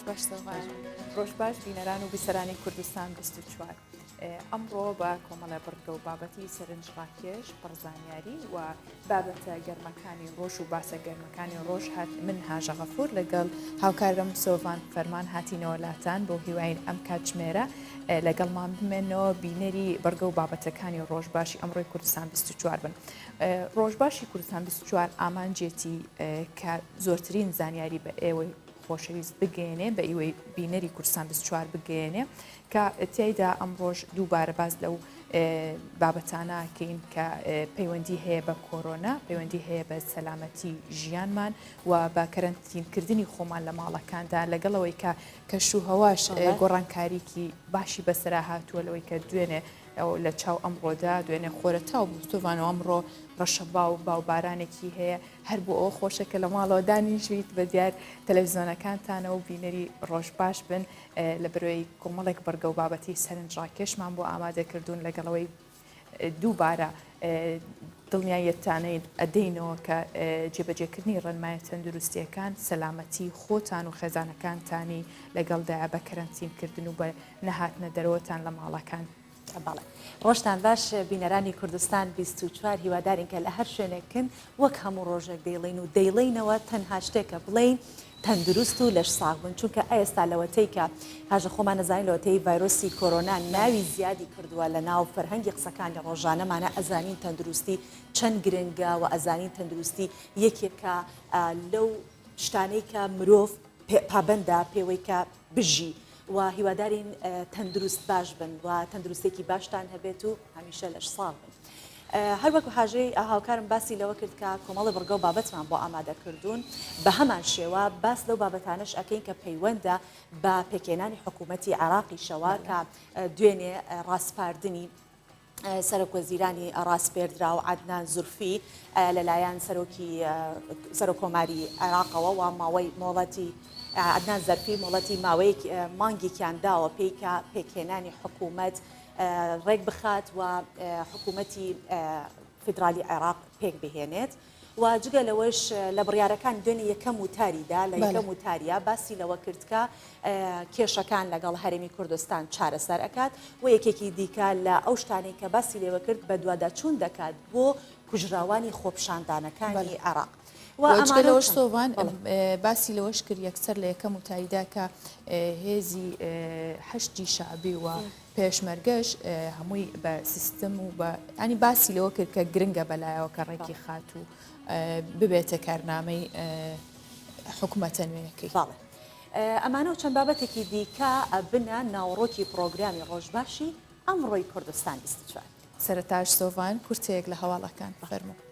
باش سەوان ڕۆژ باش بینەران و بیسەرانی کوردستان 24 ئەمڕۆ بە کۆمەڵە بڕگە و بابەتی سەرنجڕاکێش پڕزانیاری و بابەتە گەرمەکانی ڕۆژ و باسە گەرمەکانی ڕۆژ هات من هاژە غەفور لەگەڵ هاوکارم سۆڤان فەرمان هاتینەوە لاتان بۆ هیواین ئەم کاتژمێرە لەگەڵمان بمێنەوە بینەری بەرگە و بابەتەکانی ڕۆژباشی ئەمڕۆی کوردستان 24 بن. ڕۆژباشی کوردستان 24 ئامانجێتی کە زۆرترین زانیاری بە ئێوەی خۆشەویست بگەێنێ بە ئیوەی بینەری کوردستان 24 بگەێنێ کە تێیدا ئەم ڕۆژ دووبارە باز لەو بابەتانەکەین کە پەیوەندی هەیە بە کۆرۆنا، پەیوەندی هەیە بە سەلامەتی ژیانمان و بە کەرەنتینکردنی خۆمان لە ماڵەکاندا لەگەڵەوەی کە کەشوهەواش گۆڕانکاریکی باشی بەسەرا هاتووە لەوەی کە دوێنێ لە چاو ئەمڕۆدا دوێنێ خۆرەتاو بووستۆڤان و ئەمڕۆ ڕەشەبا و باوبارانێکی هەیە هەر بۆ ئەو خۆشەکە لە ماڵەوە دانیژیت بە دیار تەلەڤیزۆنەکانتانە و بینەری ڕۆژ باش بن لە بەرەوەی کۆمەڵێک بەرگە و بابەتی سەرنجڕاکێشمان بۆ ئامادەکردوون لەگەڵەوەی دووبارە دڵنیایەتانەی ئەدەینەوە کە جێبەجێکردنی ڕێنمایە تەندروستیەکان سەلامەتی خۆتان و خێزانەکانتانی لەگەڵدایە بە کەرەنتینکردن و بە نەهاتنە دەرەوەتان لە ماڵەکان. بەڵێ ڕۆژتان باش بینەرانی کوردستان 24 هیوادارین کە لە هەر شوێنێکن وەک هەموو ڕۆژێک دەیڵین و دەیڵینەوە تەنها شتێکە بڵین تەندروست و لەش ساغ بن چونکە ئێستا لەوەتەی کە هاژە خۆمان نەزانین لەوەتەی ڤایرۆسی کۆرۆنا ناوی زیادی کردووە لە ناو فەرهەنگی قسەکانی ڕۆژانەمانە ئەزانین تەندروستی چەند گرنگە و ئەزانین تەندروستی یەکێکە لەو شتانەی کە مرۆڤ پابەندە پێوەی کە بژی و هیوادارین تەندروست باش بن و تەندروستێکی باشتان هەبێت و هەمیشە لەش ساڵ بن. هەر وەکو حاژەی هاوکارم باسی لەوە کرد کە کۆمەڵی بڕگە و بابەتمان بۆ ئامادەکردوون بە هەمان شێوە باس لەو بابەتانش ئەکەین کە پەیوەندە بە پێکێنانی حکوومەتی عێراقیشەوە کە دوێنێ ڕاستپاردنی سەرۆکوەزیرانی ڕاستپێردرا و عەدنان زورفی لەلایەن سەرۆکۆماری عێراقەوە و ماوەی مۆڵەتی عەدنان زەرفی مۆڵەتی ماوەیەک مانگێکیان داوە پێی کە پێکێنانی حکوومەت ڕێک بخات و حکوومەتی فیدرالی عێراق پێک بهێنێت و جگە لەوەش لە بڕیارەکان دوێنێ یەکەم وتاریدا لە یەکەم وتاریە باسی لەوە کرد کە کێشەکان لەگەڵ هەرێمی کوردستان چارەسەر ئەکات و یەکێکی دیکە لە ئەو شتانەی کە باسی لێوە کرد بە دوواداچوون دەکات بۆ کوژراوانی خۆپشاندانەکانی عێراق. لەوەش سۆڤان باسی لەوەش کرد یەکسەر لە یەکەم وتاریدا کە هێزی هەشتی شعبی و پێشمەرگەش هەمووی بە سیستم و بە ئەنی باسی لەوە کرد کە گرنگە بەلایەوە کە ڕێکی خات و ببێتە کارنامەی حکوومەتە نوێیەکەی. ئەمانە و چەند بابەتێکی دیکە بنە ناوڕۆکی پرۆگرامی ڕۆژباشی ئەمڕۆی کوردستان 24. سەرەتاش سۆڤان کورتەیەک لە هەواڵەکان فەرموو.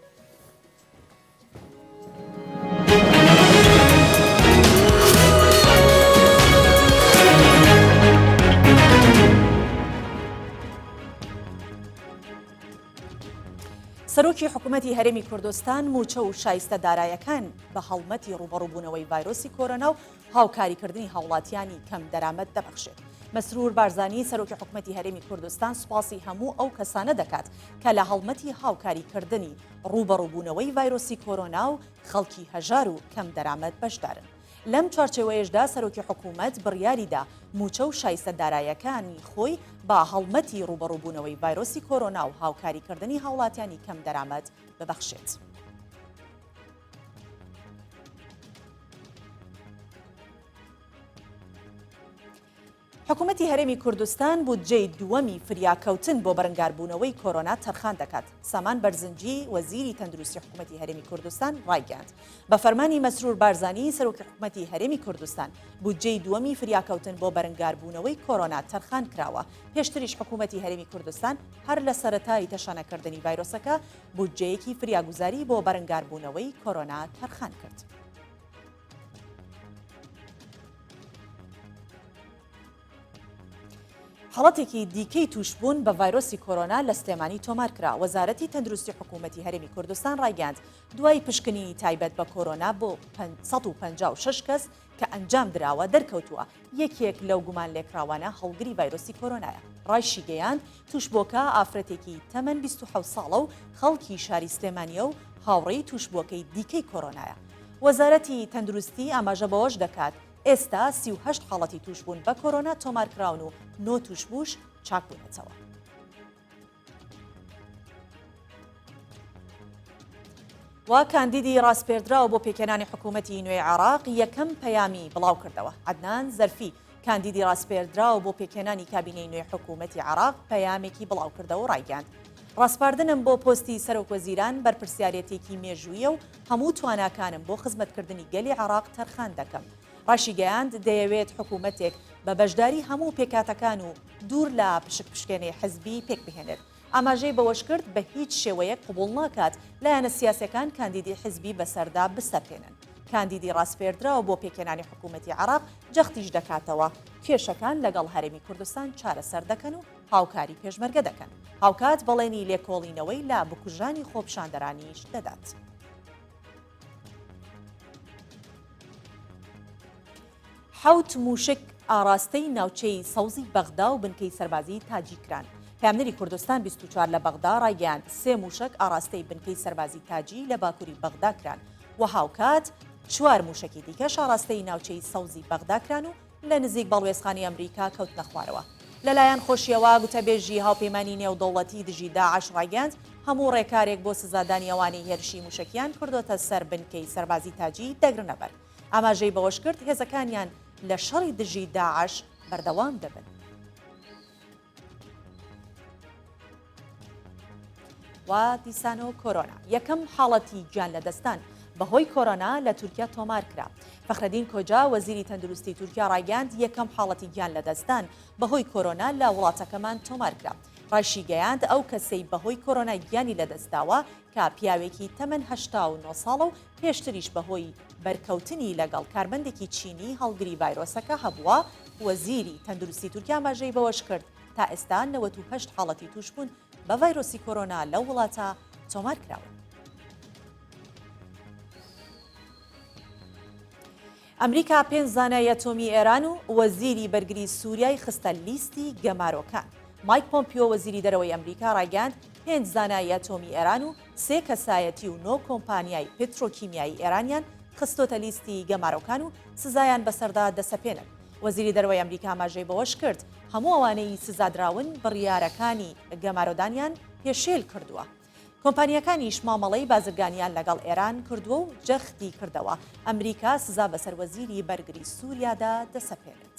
سەرۆکی حکوومەتی هەرێمی کوردستان موچە و شایستە دارایەکان بە هەڵمەتی ڕوبەڕووبوونەوەی ڤایرۆسی کۆرۆنا و هاوکاریکردنی هاوڵاتیانی کەم دەرامەت دەبەخشێت. مەسرور بارزانی سەرۆکی حکوومەتی هەرێمی کوردستان سوپاسی هەموو ئەو کەسانە دەکات کە لە هەڵمەتی هاوکاریکردنی ڕوبەڕووبوونەوەی ڤایرۆسی کۆرۆنا و خەڵکی هەژار و کەم دەرامەت بەشدارن. لەم چوارچێوەیەشدا سەرۆکی حکوومەت بڕیاریدا موچە و شایستە دارایەکانی خۆی با هەڵمەتی ڕوبەڕووبوونەوەی ڤایرۆسی کۆرۆنا و هاوکاریکردنی هاوڵاتیانی کەم دەرامەت ببەخشێت. حکوومەتی هەرێمی کوردستان بودجەی دووەمی فریاکەوتن بۆ بەرەنگاربوونەوەی کۆرۆنا تەرخان دەکات. سامان بەرزنجی وەزیری تەندروستی حکوومەتی هەرێمی کوردستان ڕایگەاند. بە فەرمانی مەسرور بارزانی سەرۆکی حکوومەتی هەرێمی کوردستان بودجەی دووەمی فریاکەوتن بۆ بەرەنگاربوونەوەی کۆرۆنا تەرخان کراوە. پێشتریش حکوومەتی هەرێمی کوردستان هەر لە سەرەتای تەشانەکردنی ڤایرۆسەکە بودجەیەکی فریاگوزاری بۆ بەرەنگاربوونەوەی کۆرۆنا تەرخان کرد. حاڵەتێکی دیکەی توشبوون بە ڤایرۆسی کۆرۆنا لە سلێمانی تۆمار کرا. وەزارەتی تەندروستی حکوومەتی هەرێمی کوردستان ڕایگەاند دوای پشکنینی تایبەت بە کۆرۆنا بۆ 156 کەس کە ئەنجام دراوە دەرکەوتووە. یەکێک لەو گومان لێکراوانە هەڵگری ڤایرۆسی کۆرۆنایە. ڕایشی گەیاند توشبۆکە ئافرەتێکی تەمەن 27 ساڵە و خەڵکی شاری سلێمانیە و هاوڕێی توشبووەکەی دیکەی کۆرۆنایە. وەزارەتی تەندروستی ئاماژە بەوەش دەکات ئێستا 38 حاڵەتی توشبوون بە کۆرۆنا تۆمارکراون و 9 توشبوش چاکبوونەتەوە. و کاندیدی ڕاستپێردراوە بۆ پێکێنانی حکوومەتی نوێی عێراق یەکەم پەیامی بڵاو کردەوە. عەدنان زەرفی کاندیدی ڕاستپێردراوە بۆ پێکێنانی کابینەی نوێی حکوومەتی عێراق پەیامێکی بڵاو کردەوە و ڕایگەاند. ڕاستپاردنم بۆ پۆستی سەرۆکوەزیران بەرپرسیارەتێکی مێژوویە و هەموو تواناکانم بۆ خزمەتکردنی گەلی عێراق تەرخان دەکەم. ڕاشی گەیاند دەیەوێت حکوومەتێک بە بەشداری هەموو پێکاتەکان و دوور لە پشکێنەی حزبی پێک بهێنێت. ئاماژەی بەوەش کرد بە هیچ شێوەیەک قبوڵ ناکات لایەنە سیاسەکان کاندیدی حزبی بەسەردا بسەپێنن. کاندیدی ڕاستپێردراوە بۆ پێکێنانی حکوومەتی عێراق جەختیش دەکاتەوە کێشەکان لەگەڵ هەرێمی کوردستان چارەسەر دەکەن و هاوکاری پێشمەرگە دەکەن. هاوکات بەڵێنی لێکۆڵینەوەی لا بکوژانی خۆپشاندەرانیش دەدات. حوت موشک ئاراستەی ناوچەی سەوزی بەغدا و بنکەی سەربازی تاجیکران. پامنەری کوردستان 24 لە بەغدا ڕایگەاند 3 موشک ئاراستەی بنکەی سەربازی تاجی لە باکووری بەغدا کران و هاوکات 4 موشکی دیکەش ئاراستەی ناوچەی سەوزی بەغدا کران و لە نزیک بەڵوێزخانی ئەمریکا کەوتنە خوارەوە. لەلایەن خۆشیەوە گوتەبێژی هاوپەیمانی نێودەوڵەتی دژی داعش ڕایگەاند هەموو ڕێکارێک بۆ سزادانی ئەوانی هێرشی موشکیان کردوتە سەر بنکەی سەربازی تاجی دەگرنەبەر. ئاماژەی بەوەش کرد هێزەکانیان لە شەڕی دژی داعش بەردەوام دەبن. و دیسانۆ کۆرۆنا یەکەم حاڵەتی گیان لە دەستان بەهۆی کۆرۆنا لە تورکیا تۆمار کرا. فەخرەدین کۆجا وەزیری تەندروستی تورکیا ڕایگەاند یەکەم حاڵەتی گیان لە دەستان بەهۆی کۆرۆنا لە وڵاتەکەمان تۆمار کرا. ڕاشی گەیاند ئەو کەسەی بەهۆی کۆرۆنا گیانی لەدەستداوە کە پیاوێکی تەمەن 89 ساڵە و پێشتریش بەهۆی بەرکەوتنی لەگەڵ کاربەندێکی چینی هەڵگری ڤایرۆسەکە هەبووە. وەزیری تەندروستی تورکیا ئاماژەی بەوەش کرد تا ئێستا 98 حاڵەتی توشبوون بە ڤایرۆسی کۆرۆنا لەو وڵاتە تۆمار کراوە. ئەمریکا 5 زانای ئەتۆمی ئێران و وەزیری بەرگری سووریای خستە لیستی گەمارۆکان. مایک پۆمپیۆ وەزیری دەرەوەی ئەمریکا ڕایگەاند 5 زانای ئەتۆمی ئێران و 3 کەسایەتی و 9 کۆمپانیای پێترۆکیمیایی ئێرانیان خستۆتە لیستی گەمارۆکان و سزایان بەسەردا دەسەپێنن. وەزیری دەرەوەی ئەمریکا ئاماژەی بەوەش کرد هەموو ئەوانەی سزادراون بڕیارەکانی گەمارۆدانیان پێشێل کردووە. کۆمپانیەکانیش مامەڵەی بازرگانیان لەگەڵ ئێران کردووە و جەختی کردەوە. ئەمریکا سزا بەسەر وەزیری بەرگری سووریادا دەسەپێنێت.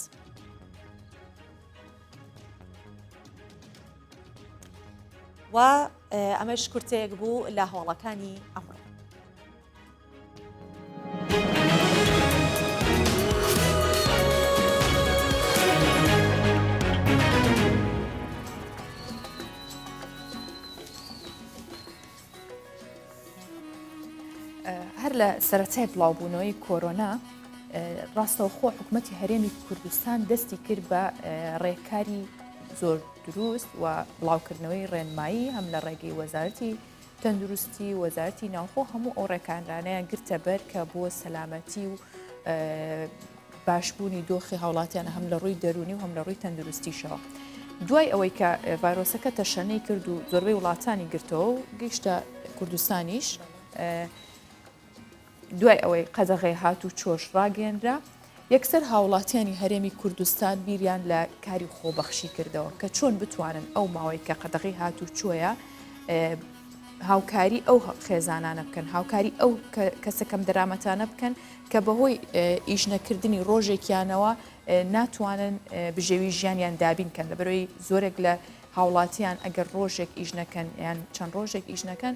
و ئەمەش کورتەیەک بوو لە هەواڵەکانی ئەمڕۆ. هەر لە سەرەتای بڵاوبوونەوەی کۆرۆنا ڕاستەوخۆ حکوومەتی هەرێمی کوردستان دەستی کرد بە ڕێکاری زۆر دروست و بڵاوکردنەوەی ڕێنمایی هەم لە ڕێگەی وەزارەتی تەندروستی وەزارەتی ناوخۆ هەموو ئەو ڕێکانرانەیان گرتە بەر کە بۆ سەلامەتی و باشبوونی دۆخی هاوڵاتیان هەم لە ڕووی دەرونی و هەم لە ڕووی تەندروستیشەوە. دوای ئەوەی کە ڤایرۆسەکە تەشەنەی کرد و زۆربەی وڵاتانی گرتەوە و گەیشتە کوردستانیش دوای ئەوەی قەدەغی هات و چۆش ڕاگەێنرا یەکسەر هاوڵاتیانی هەرێمی کوردستان بیریان لە کاری خۆبەخشی کردەوە کە چۆن بتوانن ئەو ماوەی کە قەدەغی هات و چۆیە هاوکاری ئەو خێزانانە بکەن هاوکاری ئەو کەسەکەم دەرامەتانە بکەن کە بەهۆی ئیش نەکردنی ڕۆژێکیانەوە ناتوانن بژێوی ژیانیان دابین کەن لەبەرەوەی زۆرێک لە هاوڵاتیان ئەگەر ڕۆژێک ئیش نەکەن یان چەند ڕۆژێک ئیش نەکەن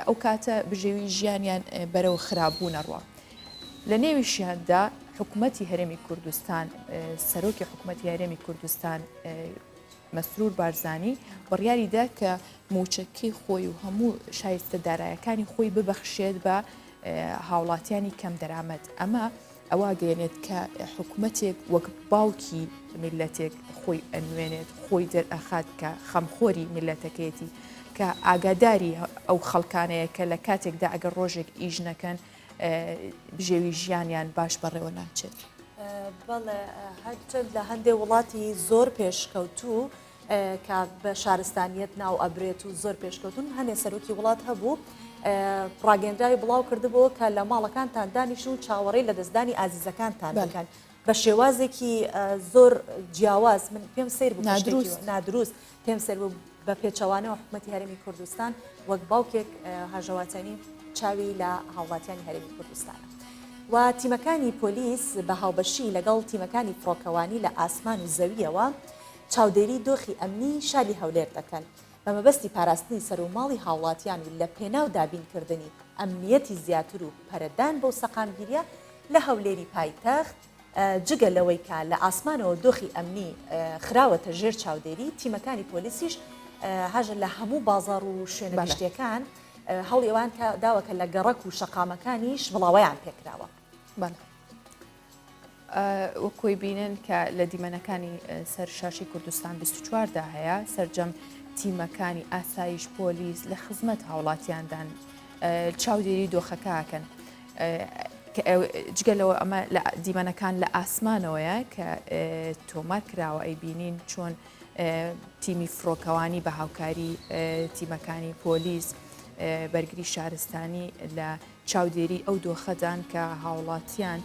ئەو کاتە بژێوی ژیانیان بەرەو خراپبوونە ڕوە. لە نێویشیاندا حکوومەتی هەرێمی کوردستان سەرۆکی حکوومەتی هەرێمی کوردستان مەسرور بارزانی بڕیاریدا کە موچەکەی خۆی و هەموو شایستە دارایەکانی خۆی ببەخشێت بە هاوڵاتیانی کەم دەرامەت. ئەمە ئەوە گەێنێت کە حکوومەتێک وەک باوکی میلەتێک خۆی ئەنوێنێت خۆی دەرئەخات کە خەمخۆری میلەتەکەیەتی کە ئاگاداری ئەو خەڵکانەیە کە لە کاتێکدا ئەگەر ڕۆژێک ئیژ نەکەن بژێوی ژیانیان باش بەڕێوە ناچێت. بەڵێ هەرچەند لە هەندێک وڵاتی زۆر پێشکەوتوو کە بە شارستانیەت ناو ئەبرێت و زۆر پێشکەوتون هەندێک سەرۆکی وڵات هەبوو ڕاگەندراوی بڵاو کردبوو کە لە ماڵەکانتان دانیشن و چاوەڕێی لە دەستدانی ئازیزەکانتان بکەن بە شێوازێکی زۆر جیاواز من پێم سیر بوو نادروست پێم سەر بوو بە پێچەوانەوە حکوومەتی هەرێمی کوردستان وەک باوکێک هاژەواتنی چاوی لە هاوڵاتیانی هەرێمی کوردستانە و تیمەکانی پۆلیس بە هاوبەشی لەگەڵ تیمەکانی فڕۆکەوانی لە ئاسمان و زەویەوە چاودێری دۆخی ئەمنی شاری هەولێر دەکەن بە مەبەستی پاراستنی سەر و ماڵی هاوڵاتیان و لە پێناو دابینکردنی ئەمنیەتی زیاتر و پەرەدان بەو سەقامگیریە لە هەولێری پایتەخت جگە لەوەی کە لە ئاسمانەوە دۆخی ئەمنی خراوەتە ژێر چاودێری تیمەکانی پۆلیسیش هەژە لە هەموو بازار و شوێنە گەشتیەکان هەڵیێوان کە داوەکە لە گەڕەک و شەقامەکانیش بڵاوەیان پێکراوە. وەکۆی بینن کە لە دیمەنەکانی سەر شاشی کوردستان 24دا هەیە سەررجەم تیمەکانی ئاسایش پۆلیس لە خزمەت هاوڵاتیاندان چاودێری دۆخەکەکەن جگەلەوە ئەمە لە دیمەنەکان لە ئاسمانەوەیە کە تۆمار کراوە ئەی بینین چۆن تیمی فڕۆکەوانی بە هاوکاری تیمەکانی پۆلیس بەرگری شارستانی لە چاودێری ئەو دۆخەدان کە هاوڵاتیان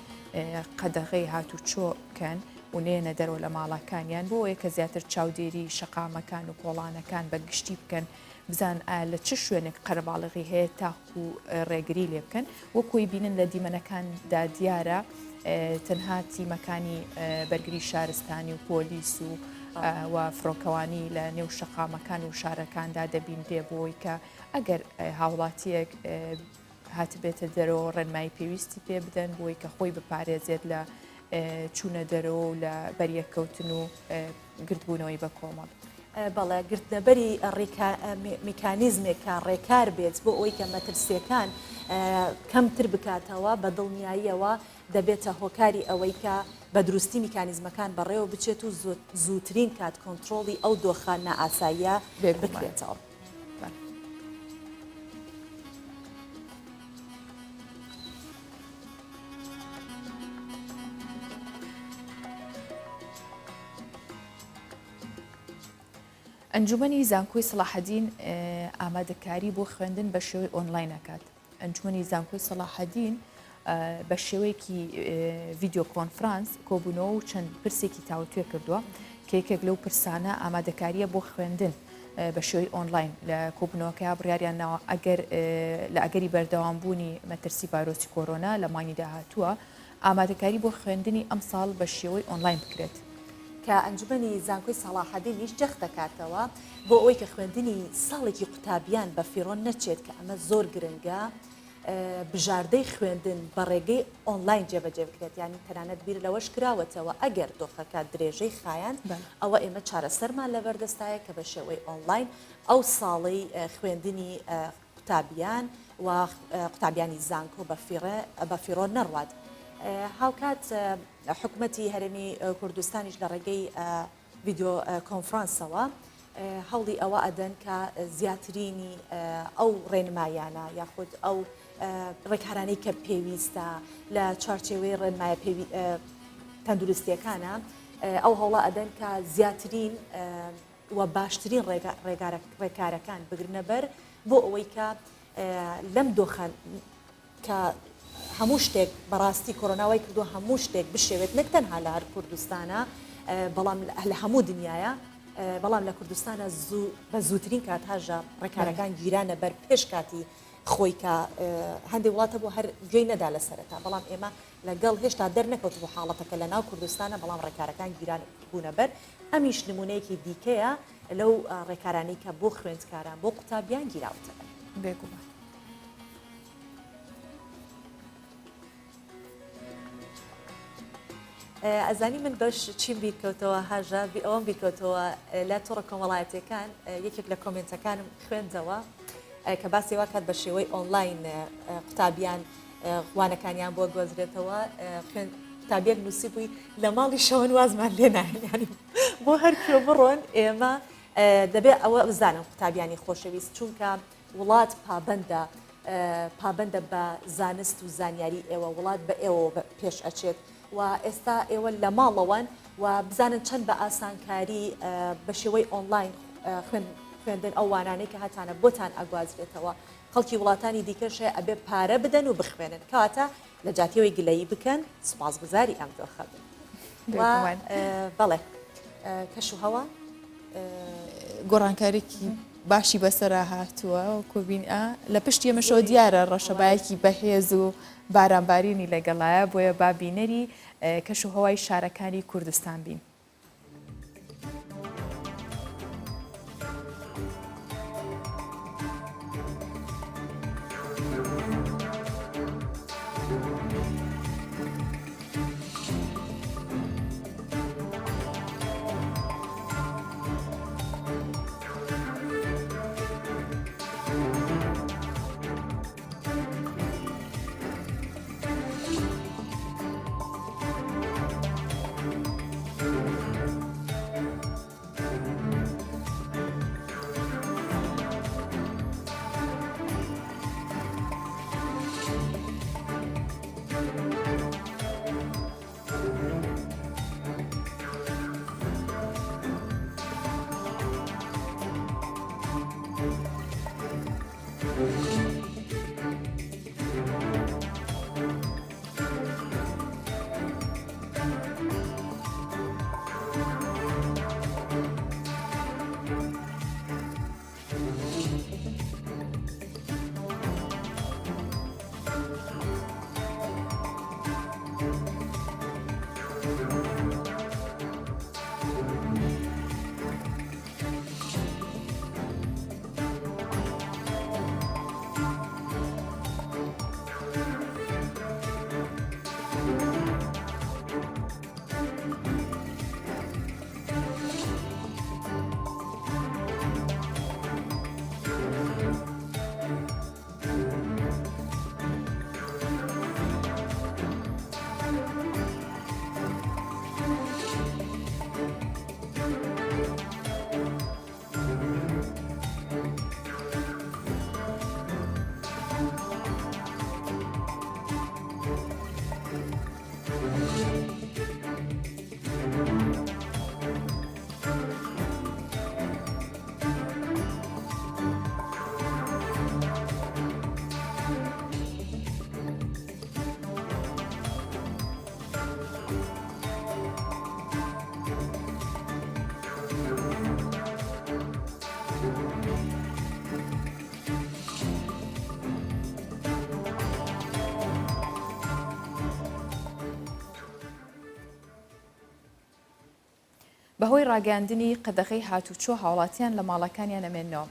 قەدەغەی هاتوچۆکەن و نێنە دەرەوە لە ماڵەکانیان بۆ یەکە زیاتر چاودێری شەقامەکان و کۆڵانەکان بە گشتی بکەن بزان لە چ شوێنێک قەرەباڵغی هەیە تاکو و ڕێگری لێ بکەن وەکوی بینن لە دیمەنەکاندا دیارە تەنها تیمەکانی بەرگری شارستانی و پۆلیس و فڕۆکەوانی لە نێو شەقامەکان و شارەکاندا دەبیندێ بۆی کە ئەگەر هاوڵاتیەک هاتبێتە دەرەوە ڕێنمای پێویستی پێ بدەن بۆی کە خۆی بپارێزێت لە چوونە دەرەوە و لە بەریەکەوتن و گرتبوونەوەی بە کۆمەڵ. بەڵێ گرتنەبەری میکانیزمێکە ڕێکار بێت بۆ ئەوەی کە مەترسیەکان کەمتر بکاتەوە بە دڵنیاییەوە دەبێتە هۆکاری ئەوەی کە بە دروستی میکانیزمەکان بەڕێوە بچێت و زووترین کات کۆنتترۆڵی ئەو دۆخان نائاساییە بکرێتەوە. ئەنجومەنی زانکۆی سەلاحەدین ئامادەکاری بۆ خوێندن بە شێوەی ئۆنلاینەکات. ئەنجومەنی زانکۆی سەلاحەدین بە شێوەیەکی ڤیددیو کۆنفرانس کۆبوونەوە و چەند پرسێکی تاوتوێ کردووە کە یەکێک لەو پرسانە ئامادەکاریە بۆ خوێندن بە شێوەی ئۆنلاین لە کۆبوونەوەکە بڕیاریان ناوە لە ئەگەری بەردەوامبوونی مەترسی ڤایرۆسی کۆرۆنا لە مانگی داهاتووە ئامادەکاری بۆ خوێندنی ئەم ساڵ بە شێوەی ئۆنلاین بکرێت. کە ئەنجومەنی زانکۆی سەلاحەدینیش جەخت دەکاتەوە بۆ ئەوەی کە خوێندنی ساڵێکی قوتابیان بە فیڕۆن نەچێت کە ئەمە زۆر گرنگە بژاردەی خوێندن بە ڕێگەی ئۆنلاین جێبەجێ بکرێت یانی تەنانەت بیر لەوەش کراوەتەوە ئەگەر دۆخەکە درێژەی خایەن ئەوە ئێمە چارەسەرمان لەبەردەستایە کە بە شێوەی ئۆنلاین ئەو ساڵی خوێندنی قوتابیان و قوتابیانی زانکۆ بە فیڕۆن نەڕوات. هاوکات حکوومەتی هەرێمی کوردستانیش لە ڕێگەی ڤیددیۆ کۆنفرانسەوە هەوڵی ئەوە ئەدەن کە زیاترینی ئەو ڕێنمایانە یاخود ئەو ڕێکارانەی کە پێویستە لە چارچێوەی ڕێنمایە تەندروستیەکانە ئەو هەوڵە ئەدەن کە زیاترین و باشترین ڕێکارەکان بگرنە بەر بۆ ئەوەی کە لەم دۆخان کە هەموو شتێک بەڕاستی کۆرۆناوای کردو هەموو شتێک بشێوێت نەک تەنها لە هەر کوردستانە بەڵام لە هەموو دنیاە بەڵام لە کوردستانە بە زووترین کات هاژە ڕێکارەکان گیرانە بەر پێش کاتی خۆی کە هەندێک وڵاتە بۆ هەر گوێی نەدا لە سەرەتا بەڵام ئێمە لەگەڵ هێشتا دەرنەکەوت بۆ حاڵەتەکە لە ناو کوردستانە بەڵام ڕێکارەکان گیران بوونە بەر ئەمیش نمونەیەکی دیکەیە لەو ڕێکارانەی کە بۆ خوێندکاران بۆ قوتابیان گیراوتە بێگومان. ئەزانی من بەش چیم بیرکەوتەوە هاژە ئەوەم بیرکەوتەوە لە تۆڕە کۆمەڵایەتەکان یەکێک لە کۆمنتەکانم خوێندەوە کە باسی واکات بە شێوەی ئۆنلاین قوتابیان خوانەکانیان بۆ گۆزرێتەوە قوتابیەک نووسی بووی لە ماڵی شەوە وازمان لێ ناهێنانی بۆ هەر کوێ بڕۆن ئێمە دەبێت ئەوە بزانن قوتابیانی خۆشەویست چونکە وڵات پابەندە بە زانست و زانیاری ئێوە وڵات بە ئێوە پێش ئەچێت و ئێستا ئێوە لە ماڵەوەن و بزانن چەند بە ئاسانکاری بە شێوەی ئۆنلاین خوێندن ئەو وانانەی کە هاتانە بۆتان ئەگوازرێتەوە خەڵکی وڵاتانی دیکەشە ئەبێ پارە بدەن و بخوێنن کەواتە لە جاتیەوەی گلەیی بکەن سوپاسگوزاری ئەم دۆخە بن. بەڵێ کەش و هەوا گۆڕانکارێکی باشی بەسەرا هاتووە و کۆبین لە پشتی ئەمەشەوە دیارە ڕەشەبایەکی بەهێز و بارانبارینی لەگەڵایە بۆیە بابینەری کەش و هەوای شارەکانی کوردستان بین. بەهۆی ڕاگەاندنی قەدەغەی هاتوچۆ هاوڵاتیان لە ماڵەکانیان ئەمێنەوە.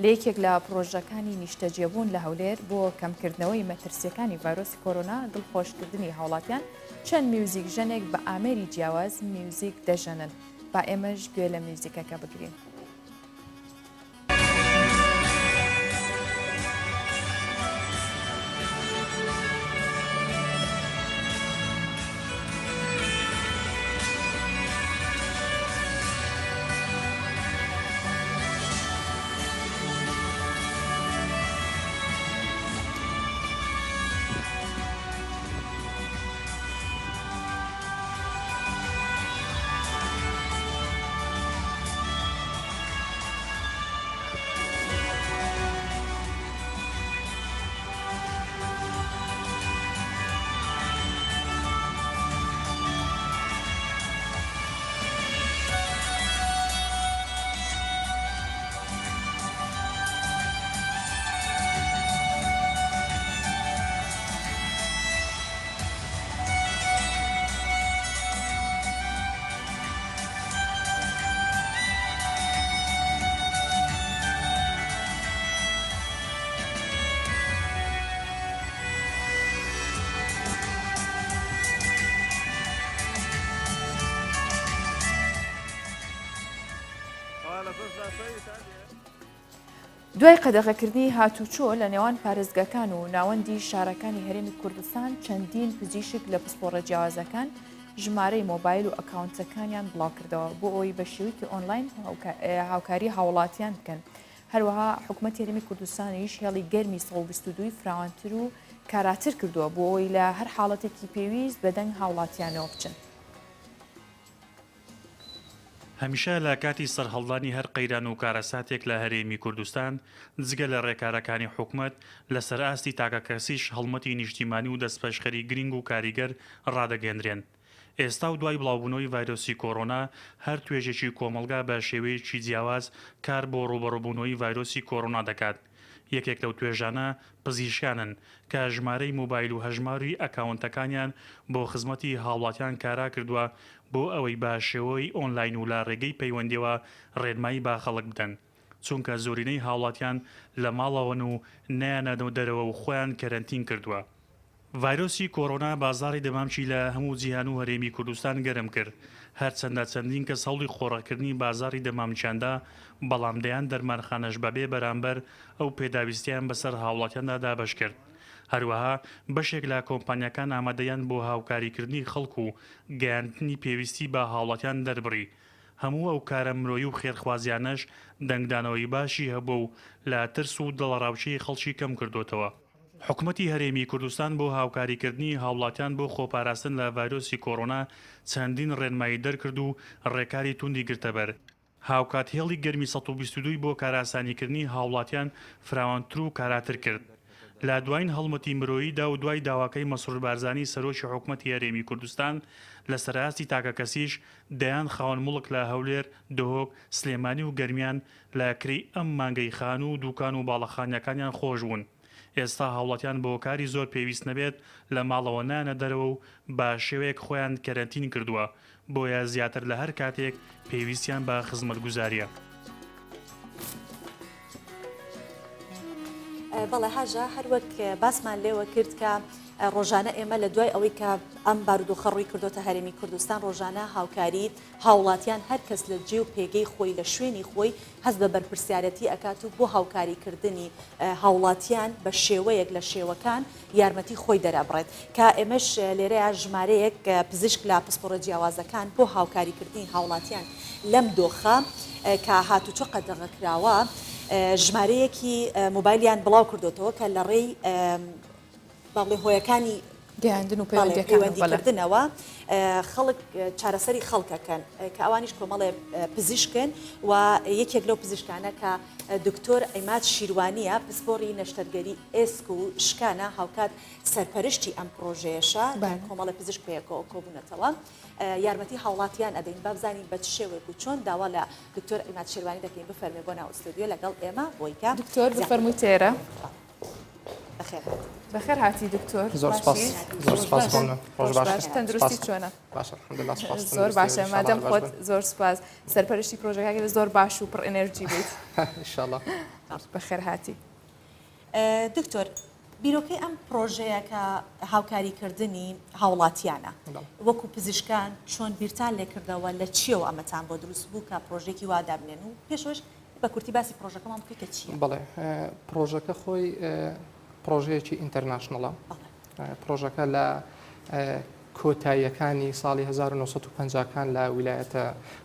لە یەکێک لە پرۆژەکانی نیشتەجێبوون لە هەولێر بۆ کەمکردنەوەی مەترسیەکانی ڤایرۆسی کۆرۆنا دڵخۆشکردنی هاوڵاتیان چەند میوزیک ژەنێک بە ئامێری جیاواز میوزیک دەژەنن. با ئێمەش گوێ لە میوزیکەکە بگرین. دوای قەدەغەکردنی هاتوچۆ لە نێوان پارێزگاکان و ناوەندی شارەکانی هەرێمی کوردستان چەندین پزیشک لە پسپۆڕە جیاوازەکان ژمارەی مۆبایل و ئەکاونتەکانیان بڵاو کردەوە بۆ ئەوی بە شێوەیەکی ئۆنلاین هاوکاری هاوڵاتیان بکەن. هەروەها حکوومەتی هەرێمی کوردستانیش هێڵی گەرمی 122 فراوانتر و کاراتر کردووە بۆ ئەوی لە هەر حاڵەتێکی پێویست بەدەنگ هاوڵاتیانەوە بچن. هەمیشە لە کاتی سەرهەڵدانی هەر قەیران و کارەساتێک لە هەرێمی کوردستان جگە لە ڕێکارەکانی حکوومەت لەسەر ئاستی تاکەکەسیش هەڵمەتی نیشتیمانی و دەستپەشخەری گرنگ و کاریگەر ڕادەگەندرێن. ئێستا و دوای بڵاوبوونەوەی ڤایرۆسی کۆڕۆنا هەر توێژێکی کۆمەلگا بە شێوەیەکی جیاواز کار بۆ ڕوبەڕووبوونەوەی ڤایرۆسی کۆڕۆنا دەکات. یەکێک لەو توێژانە پزیشکانن کە ژمارەی موبایل و هەژماری ئەکاونتەکانیان بۆ خزمەتی هاوڵاتیان کارا کردووە بۆ ئەوەی بە شێوەی ئۆنلاین و لا ڕێگەی پەیوەندیەوە ڕێنمایی با خەڵک بدەن. چونکە زۆرینەی هاوڵاتیان لە ماڵەوەن و نیانەدە دەرەوە و خۆیان کەرەنتین کردووە. ڤایرۆسی کۆڕۆنا بازاڕی دەمامچی لە هەموو جیهان و هەرێمی کوردستان گەرم کرد. هەرچەندە چەندین کەس هەوڵی خۆڕەکردنی بازاری دەمامچیاندا بەڵام دەیان دەرمانخانەش بەبێ بەرامبەر ئەو پێداویستیان بەسەر هاوڵاتیاندا دابش کرد. هەروەها بەشێک لە کۆمپانیەکان ئامادەیان بۆ هاوکاریکردنی خەڵکو و گەیاندنی پێویستی بە هاوڵاتیان دەربڕی. هەموو ئەو کارە مرۆیی و خێرخوازیانەش دەنگدانەوەی باشی هەبوو و لە ترس و دڵڕاوچەی خەڵکی کەم کردوتەوە. حکوومەتی هەرێمی کوردستان بۆ هاوکاریکردنی هاوڵاتیان بۆ خۆپاراستن لە ڤایرۆسی کۆڕۆنا چەندین ڕێنمایی دەرکرد و ڕێکاری توندی گرتەبەر. هاوکات هێڵی گەرمی 122 بۆ کاراسانیکردنی هاوڵاتیان فراوانتر و کاراتر کرد. لە دوایین هەڵمەتی مرۆییدا و دوای داواکەی مەسرور بارزانی سەرۆکی حکوومەتی هەرێمی کوردستان لە سەراستی تاکە کەسیش دەیان خاوەن مڵک لە هەولێر، دۆهۆک، سلێمانی و گەرمیان لە کری ئەم مانگەی خان و دوکان و باڵەخانیەکانیان خۆش بوون. ئێستا هاوڵاتیان بۆ کاری زۆر پێویست نەبێت لە ماڵەوە نانە دەرەوە و بە شێوەیەک خۆیان کەرەنتین کردووە بۆیە زیاتر لە هەر کاتێک پێویستیان بە خزمەتگوزاریە. بەڵێ هاژە هەروەک باسمان لێوە کرد کە ڕۆژانە ئێمە لە دوای ئەوەی کە ئەم بارودۆخە ڕووی کردوتە هەرێمی کوردستان ڕۆژانە هاوکاری هاوڵاتیان هەر کەس لە جێ و پێگەی خۆی لە شوێنی خۆی هەست بە بەرپرسیارەتی ئەکات و بۆ هاوکاریکردنی هاوڵاتیان بە شێوەیەک لە شێوەکان یارمەتی خۆی دەرابڕێت کە ئێمەش لێرەیە ژمارەیەک پزیشک لە پسپۆرە جیاوازەکان بۆ هاوکاریکردنی هاوڵاتیان لەم دۆخە کە هاتوچۆ قەدەغەکراوە ژمارەیەکی موبایلیان بڵاو کردوتەوە کە لە ڕێی باڵێ هۆیەکانی گەیاندن و پەیوەندیکردنەوە خەڵک چارەسەری خەڵکەکەن کە ئەوانیش کۆمەڵێ پزیشکن و یەکێک لەو پزیشکانە کە دکتۆر ئەیماد شیروانیە پسپۆری نەشتەرگەری ئێسک و شکانە هاوکات سەرپەرشتی ئەم پرۆژەیەشە کۆمەڵە پزیشک پێیەکەوە کۆبوونەتەوە یارمەتی هاوڵاتیان ئەدەین با بزانین بە چ شێوەیەک و چۆن داوا لە دکتۆر ئەیماد شیروانی دەکەین بفەرمێ بۆ ناو ئستودیۆ لەگەڵ ئێمە بۆیکە دکتۆر بفەرمووی تێرە بەخێر بەخێر هاتی دکتۆر زۆر سپاس زۆر سپاس ڕۆژ باش تەندروستی چۆنە باش الحەمدولیلا سپاس زۆر باشە مادەم خۆت زۆر سپاس سەرپەرشتی پرۆژەکە زۆر باش و پڕ ئەنەرژی بیت ئینشاءالله بەخێر هاتی دکتۆر بیرۆکەی ئەم پرۆژەیە کە هاوکاریکردنی هاوڵاتیانە وەکو پزیشکان چۆن بیرتان لێکردەوە لە چیەوە ئەمەتان بۆ دروست بوو کە پرۆژێکی وادابنێن و پێشەوەش بە کورتی باسی پرۆژەکەمان بکە کە چییە؟ بەڵێ پرۆژەکە خۆی پرۆژەیەکی ئینتەرناشنڵە پرۆژەکە لە کۆتاییەکانی ساڵی 1950کان لە ویلایەتە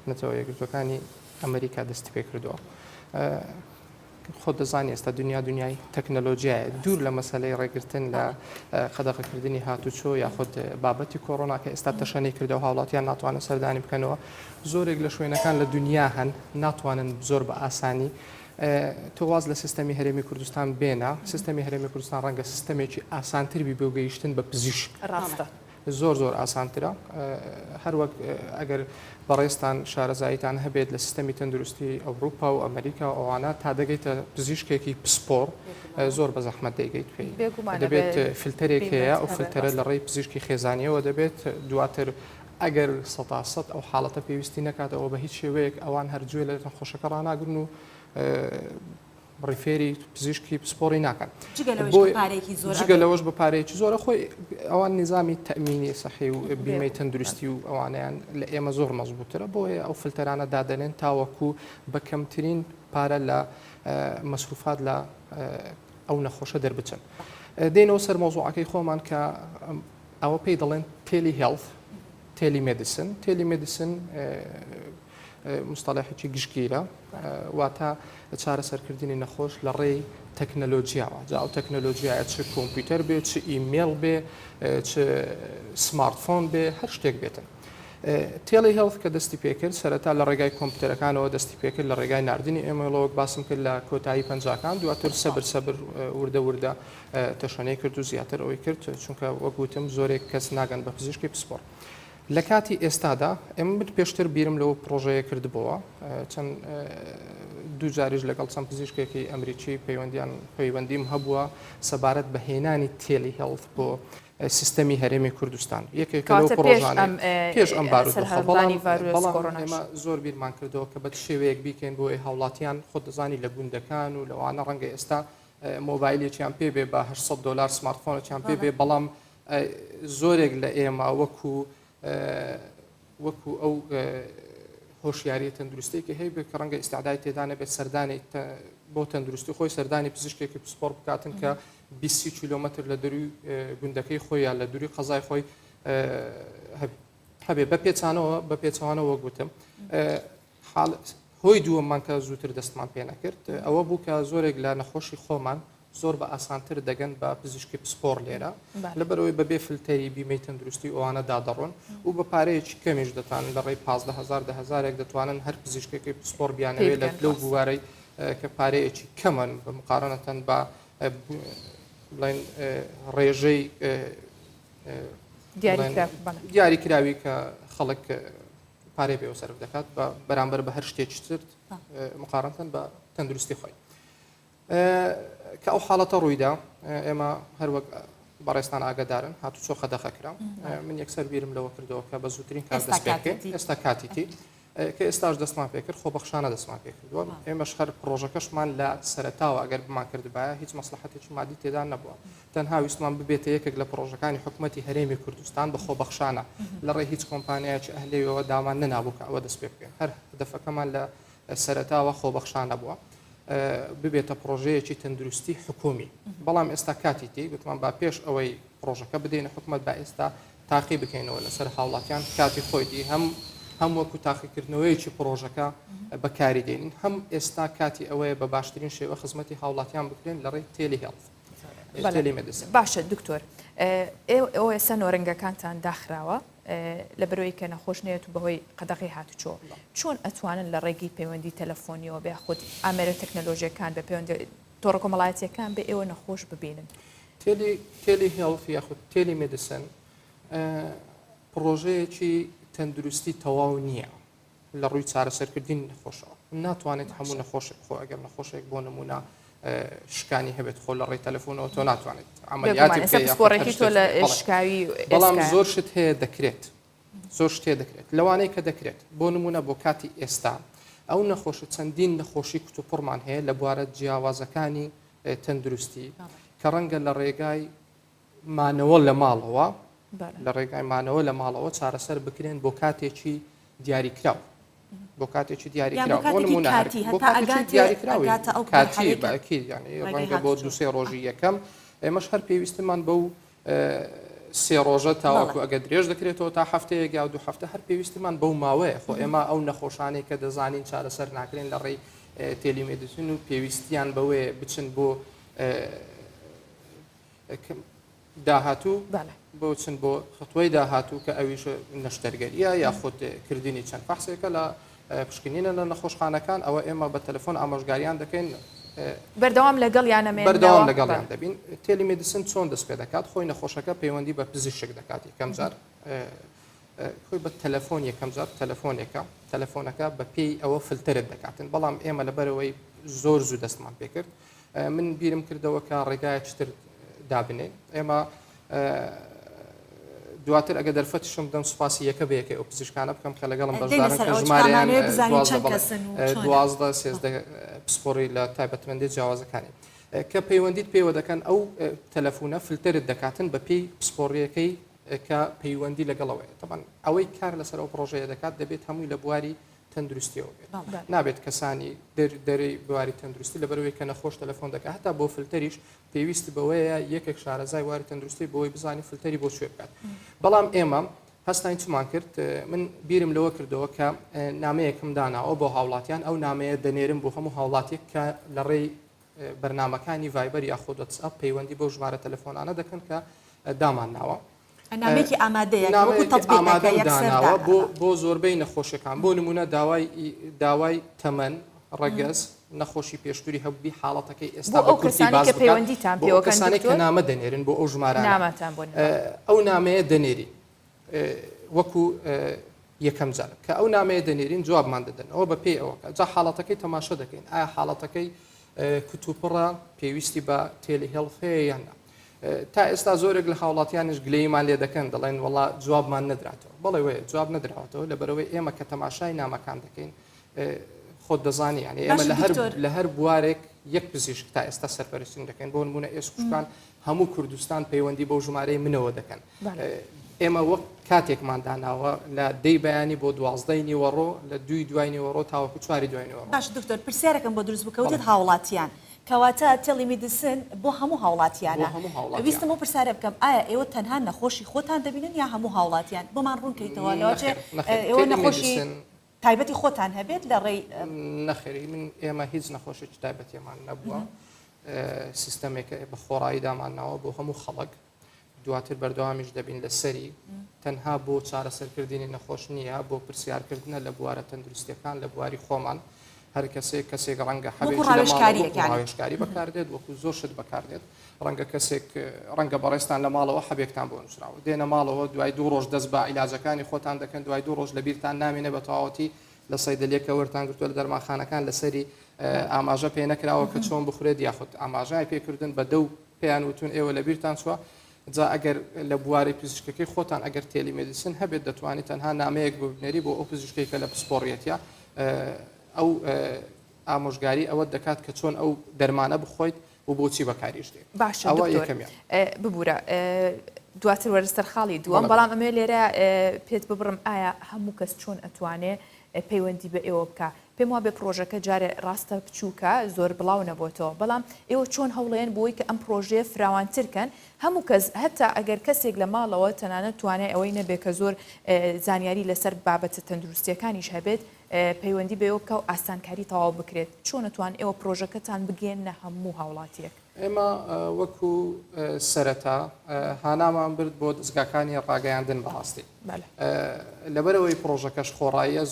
نەتەوە یەکگرتوەکانی ئەمریکا دەستی پێ کردووە. خۆ دەزانی ئێستا دنیای تەکنەلۆژیایە دوور لە مەسەلەی ڕێگرتن لە قەدەغەکردنی هاتوچۆ یاخود بابەتی کۆڕۆنا کە ئێستا تەشەنەی کردەوە هاوڵاتیان ناتوانن سەردانی بکەنەوە زۆرێک لە شوێنەکان لە دنیا هەن ناتوانن زۆر بە ئاسانی تۆواز لە سیستەمی هەرێمی کوردستان بێنە سیستەمی هەرێمی کوردستان ڕەنگە سیستەمێکی ئاسانتربی بۆ گەیشتن بە پزیشک ڕاستە زۆر ئاسانترە هەروەک ئەگەر بەڕێستان شارەزاییتان هەبێت لە سیستەمی تەندروستی ئەوروپا و ئەمریکا ئەوانە تا دەگەیتە پزیشکێکی پسپۆر زۆر بە زەحمەت دەیگەیت پێی دەبێت فیلتەرێک هەیە ئەو فیلتەرە لە ڕێی پزیشکی خێزانیەوە دەبێت دواتر ئەگەر 100% ئەو حاڵەتە پێویستی نکاتەوە بە هیچ شێوەیەک ئەوان هەرگوێ لە خۆشەکە ڕناگرن و ڕیفێری پزیشکی پسپۆری ناکەن جگە لەوەش بە پارەیەکی زۆرە خۆی ئەوان نظامی تەمینی سەحی و بیمەی تەندروستی و ئەوانیان لە ئێمە زۆر مەزبوطترە بۆیە ئەو فلتەرانە دادەنێن تاوەکو بە کەمترین پارە لە مەسروفات لە ئەو نەخۆشە دەربچن دێنەوە سەر مۆزوعەکەی خۆمان کە ئەوە پێی دەڵێن تێلی هێڵث تێلی مێدیسن مستەڵحێکی گشتگیرە واتە چارەسەرکردنی نەخۆش لە ڕێی تەکنەلۆژیاوە جا ئەو تەکنەلۆژیایە چ کۆمپیوتەر بێ چ ئیمێڵ بێ چ سمارتفۆن بێ هەر شتێک بێتن تێڵی هێڵث کە دەستی پێکرد سەرەتا لە ڕێگای کۆمپیوتەرەکانەوە دەستی پێکرد لە ڕێگای نردنی ئێمەڵەوەک باسم کرد لە کۆتایی پەنجاکان دواتر سەبر وردە تەشەنەی کرد و زیاتر ئەوەی کرد چونکە وەگوتم زۆرێک کەس ناگەن بە پزیشکی پسپۆر لە کاتی ئێستادا ئێمە پێشتر بیرم لەوە پرۆژەیە کردبووە چەند دوو جاریش لەگەڵ چەند پزیشکێکی ئەمریکی پەیوەندیم هەبووە سەبارەت بە هێنانی تێلی هێڵت بۆ سیستەمی هەرێمی کوردستان یەکێک پێش ئەم بەڵام ئێمە زۆر بیرمان کردەوە کە بە شێوەیەک بیکەین بۆ هاوڵاتیان خۆ دەزانی لە گوندەکان و لەوانە ڕەنگە ئێستا مۆبایلێکیان پێ بێ بە $800 سمارتفۆنێکیان پێ بێ بەڵام زۆرێک لە ئێمە وەکو ئەو هۆشیاری تەندروستێکی هەیە بێ کە ڕەنگە ئیستعدای تێدانە بێت سەردانی بۆ تەندروستی خۆی سەردانی پزیشکێکی پسپۆر بکاتن کە 20 کیلۆمەتر لە دەروی گوندەکەی خۆیان لە دووری قەزای خۆی هەبێ بە پێچوانەوە گوتم هۆی دووەممان کە زووتر دەستمان پێ نەکرد ئەوە بوو کە زۆرێک لە نەخۆشی خۆمان زۆر بە ئاسانتر دەگەن بە پزیشکی پسپۆر لێرە لەبەرەوەی بەبێ فلتەری بیمەی تەندروستی ئەوانە دادەڕۆن و بە پارەیەکی کەمیش دەتوانن لە ڕێی 15,000 دەتوانن هەر پزیشکێکی پسپۆر بیانەوێت لەو بوارەی کە پارەیەکی کەمن بە مقارنەتەن بە بڵێن ڕێژەی دیاریکراوی کە خەڵک پارەی پێوە سەرف دەکات بە بەرامبەر بە هەر شتێکی تر مقارنەتەن بە تەندروستی خۆی کە ئەو حاڵەتە ڕوویدا ئێمە هەروەک بەڕێستان ئاگدارن هاتو چۆ خەدەخەکرا من یەکسەر بیرم لەوە کردەوە کە بە زووترین کار دەست پێکەین ئێستا کاتیتی کە ئێستاش دەستمان پێکرد خۆبەخشانە دەستمان پێکردووە ئێمەش هەر پرۆژەکەشمان لە سەرەتاوە ئەگەر بمان کردبایە هیچ مەسلحەتێکی مادی تێدا نەبووە تەنها ویستمان ببێتە یەکێک لە پرۆژەکانی حکوومەتی هەرێمی کوردستان بە خۆبەخشانە لە ڕێی هیچ کۆمپانیایکی ئەهلێەوە دامان نەنابوو کە ئەوە دەست پێ بکەین هەر هەدەفەکەمان لە سەرەتاوە خۆبەخشانە بووە ببێتە پرۆژەیەکی تەندروستی حکومی بەڵام ئێستا کاتیتی گوتمان با پێش ئەوەی پرۆژەکە بدەینە حکومەت با ئێستا تاقی بکەینەوە لەسەر هاوڵاتیان کاتی خۆیتی هەم وەکو تاقیکردنەوەیکی پرۆژەکە بەکاری دێنین هەم ئێستا کاتی ئەوەیە بە باشترین شێوە خزمەتی هاوڵاتیان بکرێن لە ڕێی تێلی هێڵت باشە دکتۆر ئەوە ئێستا نۆرنگەکانتان داخراوە لە بەرەوەی کە نەخۆشنێت و بەهۆی قەدەقی هاتوچۆ چۆن ئەتوانن لە ڕێگەی پەیوەندی تەلەفۆنیەوە بێ خۆت ئامێرە تەکنەلۆژیەکان بە پەیوەندی تۆڕە کۆمەڵایەتیەکان بێ ئێوە نەخۆش ببینن تێلی هێڵت یاخود تێلی مێدیسن پرۆژەیەکی تەندروستی تەواو نییە لە ڕووی چارەسەرکردنی نەخۆشەوە ناتوانێت هەموو نەخۆشێک خۆ ئەگەر نەخۆشێک بۆ نمونە شکانی هەبێت خۆ لە ڕێی تەلەفۆنەوە تۆ ناتوانێت ئەمەلیاتی تۆ لە شکاوی بەڵام زۆر شت هەیە دەکرێت زۆر شتێ دەکرێت لەوانەیە کە دەکرێت بۆ نمونە بۆ کاتی ئێستا ئەو نەخۆشە چەندین نەخۆشی کتوپڕمان هەیە لە بوارە جیاوازەکانی تەندروستی کە ڕەنگە لە ڕێگای مانەوە لە ماڵەوە لە ڕێگای مانەوە لە ماڵەوە چارەسەر بکرێن بۆ کاتێکی دیاریکراو بۆ کاتێکی دیاریکراو بۆ نمونە کاتی باکی ڕەنگە بۆ دووسێ ڕۆژی یەکەم ئێمەش هەر پێویستمان بەو سێ ڕۆژە تاوەکو ئەگە درێژ دەکرێتەوە تا هەفتەیەک یا دوو هەفتە هەر پێویستمان بەو ماوەیە خۆ ئێمە ئەو نەخۆشانەی کە دەزانین چارەسەر ناکرێن لە ڕێی تێلیمێدیسین و پێویستیان بەوەیە بچن بۆ داهاتوو بۆ چند بۆ خەتوەی داهاتوو کە ئەویش نەشتەرگەریە یاخود کردنی چەند فەحسێکە لە پشکنینە لە نەخۆشخانەکان ئەوە ئێمە بە تەلەفۆن ئامۆژگاریان دەکەین بەردەوام لەگەڵیانەمێن بەردەوام لەگەڵیان دەبین تێلیمێدیسن چۆن دەست پێ دەکات خۆی نەخۆشەکە پەیوەندی بە پزیشک دەکات یەکەم جار خۆی بە تەلەفۆن یەکەم جار تەلەفۆنەکە بە پێی ئەوە فلترت دەکاتن بەڵام ئێمە لەبەرەوەی زۆر زوو دەستمان پێ کرد من بیرم کردەوە کە ڕێگایەکتر دابنێ ئێمە دواتر ئەگە دەرفەتشم دەم سوپاسی یەکە بەیەکەی ئەو پزیشکانە بکەم کە لەگەڵم بەشدارن کە ژمارەیان 12 پسپۆری لە تایبەتمەندی جیاوازەکانی کە پەیوەندیت پێوە دەکەن ئەو تەلەفۆنە فلترت دەکاتن بە پێی پسپۆڕیەکەی کە پەیوەندی لەگەڵەوەی تەبەن ئەوەی کار لەسەر ئەو پرۆژەیە دەکات دەبێت هەمووی لە بواری تەندروستیەوە بێت نابێت کەسانی دەرەی بواری تەندروستی لەبەرەوەی کە نەخۆش تەلەفۆن دەکات هەتا بۆ فلتەریش پێویستی بەوەیە یەکێک شارەزای واری تەندروستی بۆی بزانی فلتەری بۆ شوێ بکات بەڵام ئێمە هەستین چمان کرد من بیرم لەوە کردەوە کە نامەیەکم داناوە بۆ هاوڵاتیان ئەو نامەیە دەنێرم بۆ هەموو هاوڵاتێک کە لە ڕێی بەرنامەکانی ڤایبەر یاخۆ واتساپ پەیوەندی بۆ ژمارە تەلەفۆنانە دەکەن کە دامان ناوە نامێکی ئامادەیە داناوە بۆ زۆربەی نەخۆشیەکان بۆ نمونە داوای تەمەن ڕەگەز نەخۆشی پێشتوری هەبووی حاڵەتەکەی ئێستا بۆ کەسانی کە نامە دەنێرن بۆ ئەو ژمارە ئەو نامەیە دەنێری وەکو یەکەم جار کە ئەو نامەیە دەنێرین جوابمان دەدەن ئەوە بە پێی ئەوەکە جا حاڵەتەکەی تەماشا دەکەین ئایا حاڵەتەکەی کتوپڕە پێویستی بە تێلیهێڵف هەیە یاننا تا ئێستا زۆرێک لە هاوڵاتیانش گلەیمان لێ دەکەن دەڵێن وڵا جوابمان نەدراتەوە بەڵێ وێ جواب نەدراوەتەوە لەبەرەوەی ئێمە کە تەماشای نامەکان دەکەین خۆت دەزانی ینی ئێمە لە هەر بوارێک یەک پزیشک تا ئێستا سەرپەرستین دەکەین بۆ نمونە ئێسکوشکان هەموو کوردستان پەیوەندی بەو ژمارەی منەوە دەکەن ئێمە وەک کاتێکمان داناوە لە دەی بەیانی بۆ 12 نیوەڕۆ لە 2 دوای نیوەڕۆ تاوەکو 4 دوای نیوەڕۆ باش دکتۆر پرسیارەکەم بۆ دروست بکەوتێت هاوڵاتیان کەواتە تەلیمیدسن بۆ هەموو هاوڵاتیانە ویستم بۆ پرسیارە بکەم ئایا ئێوە تەنها نەخۆشی خۆتان دەبینن یا هەموو هاوڵاتیان بۆمان ڕوونکەیتەوە لەوەجێ ئێوە نەخۆشی تایبەتی خۆتان هەبێت لە ڕێی نەخێری من ئێمە هیچ نەخۆشی تایبەتیمان نەبووە سیستەمێکە بە خۆڕایی دامانناوە بۆ هەموو خەڵک دواتر بەردەوامیش دەبین لە سەری تەنها بۆ چارەسەرکردنی نەخۆش نییە بۆ پرسیارکردنە لە بوارە تەندروستیەکان لە بواری خۆمان هەر کەسێک ڕەنگە هەبێتڕاوێشکاری بەکاردێت وەکو زۆر شت بەکاردێت ڕەنگە کەسێک ڕەنگە بەڕێستان لە ماڵەوە حەبێکتان بۆ نووسراوە دێنە ماڵەوە دوای 2 ڕۆژ دەست بە عیلاجەکانی خۆتان دەکەن دوای 2 ڕۆژ لە بیرتان نامێنێ بە تەواوەتی لە سەیدەلێکە وەرتان گرتووە لە دەرمانخانەکان لەسەری ئاماژە پێ نەکراوە کە چۆن بخورێت یاخود ئاماژای پێکردن بە دەو پێیان وتون ئێوە لە بیرتان چوە جا ئەگەر لە بواری پزیشکەکەی خۆتان ئەگەر تێلیمێدیسن هەبێت دەتوانێت تەنها نامەیەک ببنێری بۆ ئەو پزیشکێکە لە پسپۆڕیەتە ئەو ئامۆژگاری ئەوە دەکات کە چۆن ئەو دەرمانە بخۆیت و بۆچی بەکاریش دێت باشە ببوورە دواتر وەرزسەرخاڵی دووەم بەڵام ئەمێ لێرە پێت ببڕم ئایا هەموو کەس چۆن ئەتوانێت پەیوەندی بە ئێوە بکە پێم وابێ پرۆژەکە جارێ ڕاستە بچووکە زۆر بڵاو نەبووتەوە بەڵام ئێوە چۆن هەوڵێن بۆی کە ئەم پرۆژێ فراوانترکەن هەموو کەس هەتا ئەگەر کەسێک لە ماڵەوە تەنانەت توانێت ئەوەی نەبێ کە زۆر زانیاری لەسەر بابەتە تەندروستیەکانیش هەبێت پەیوەندی بەوە بکە و ئاسانکاری تەواو بکرێت چۆنتوان ئێوە پرۆژەکەتان بگەێنە هەموو هاوڵاتیەک ئێمە وەکو سەرەتا هانامان برد بۆ دەستگاکانی ڕاگەیاندن بەڕاستی لەبەرەوەی پرۆژەکەش خۆڕاییە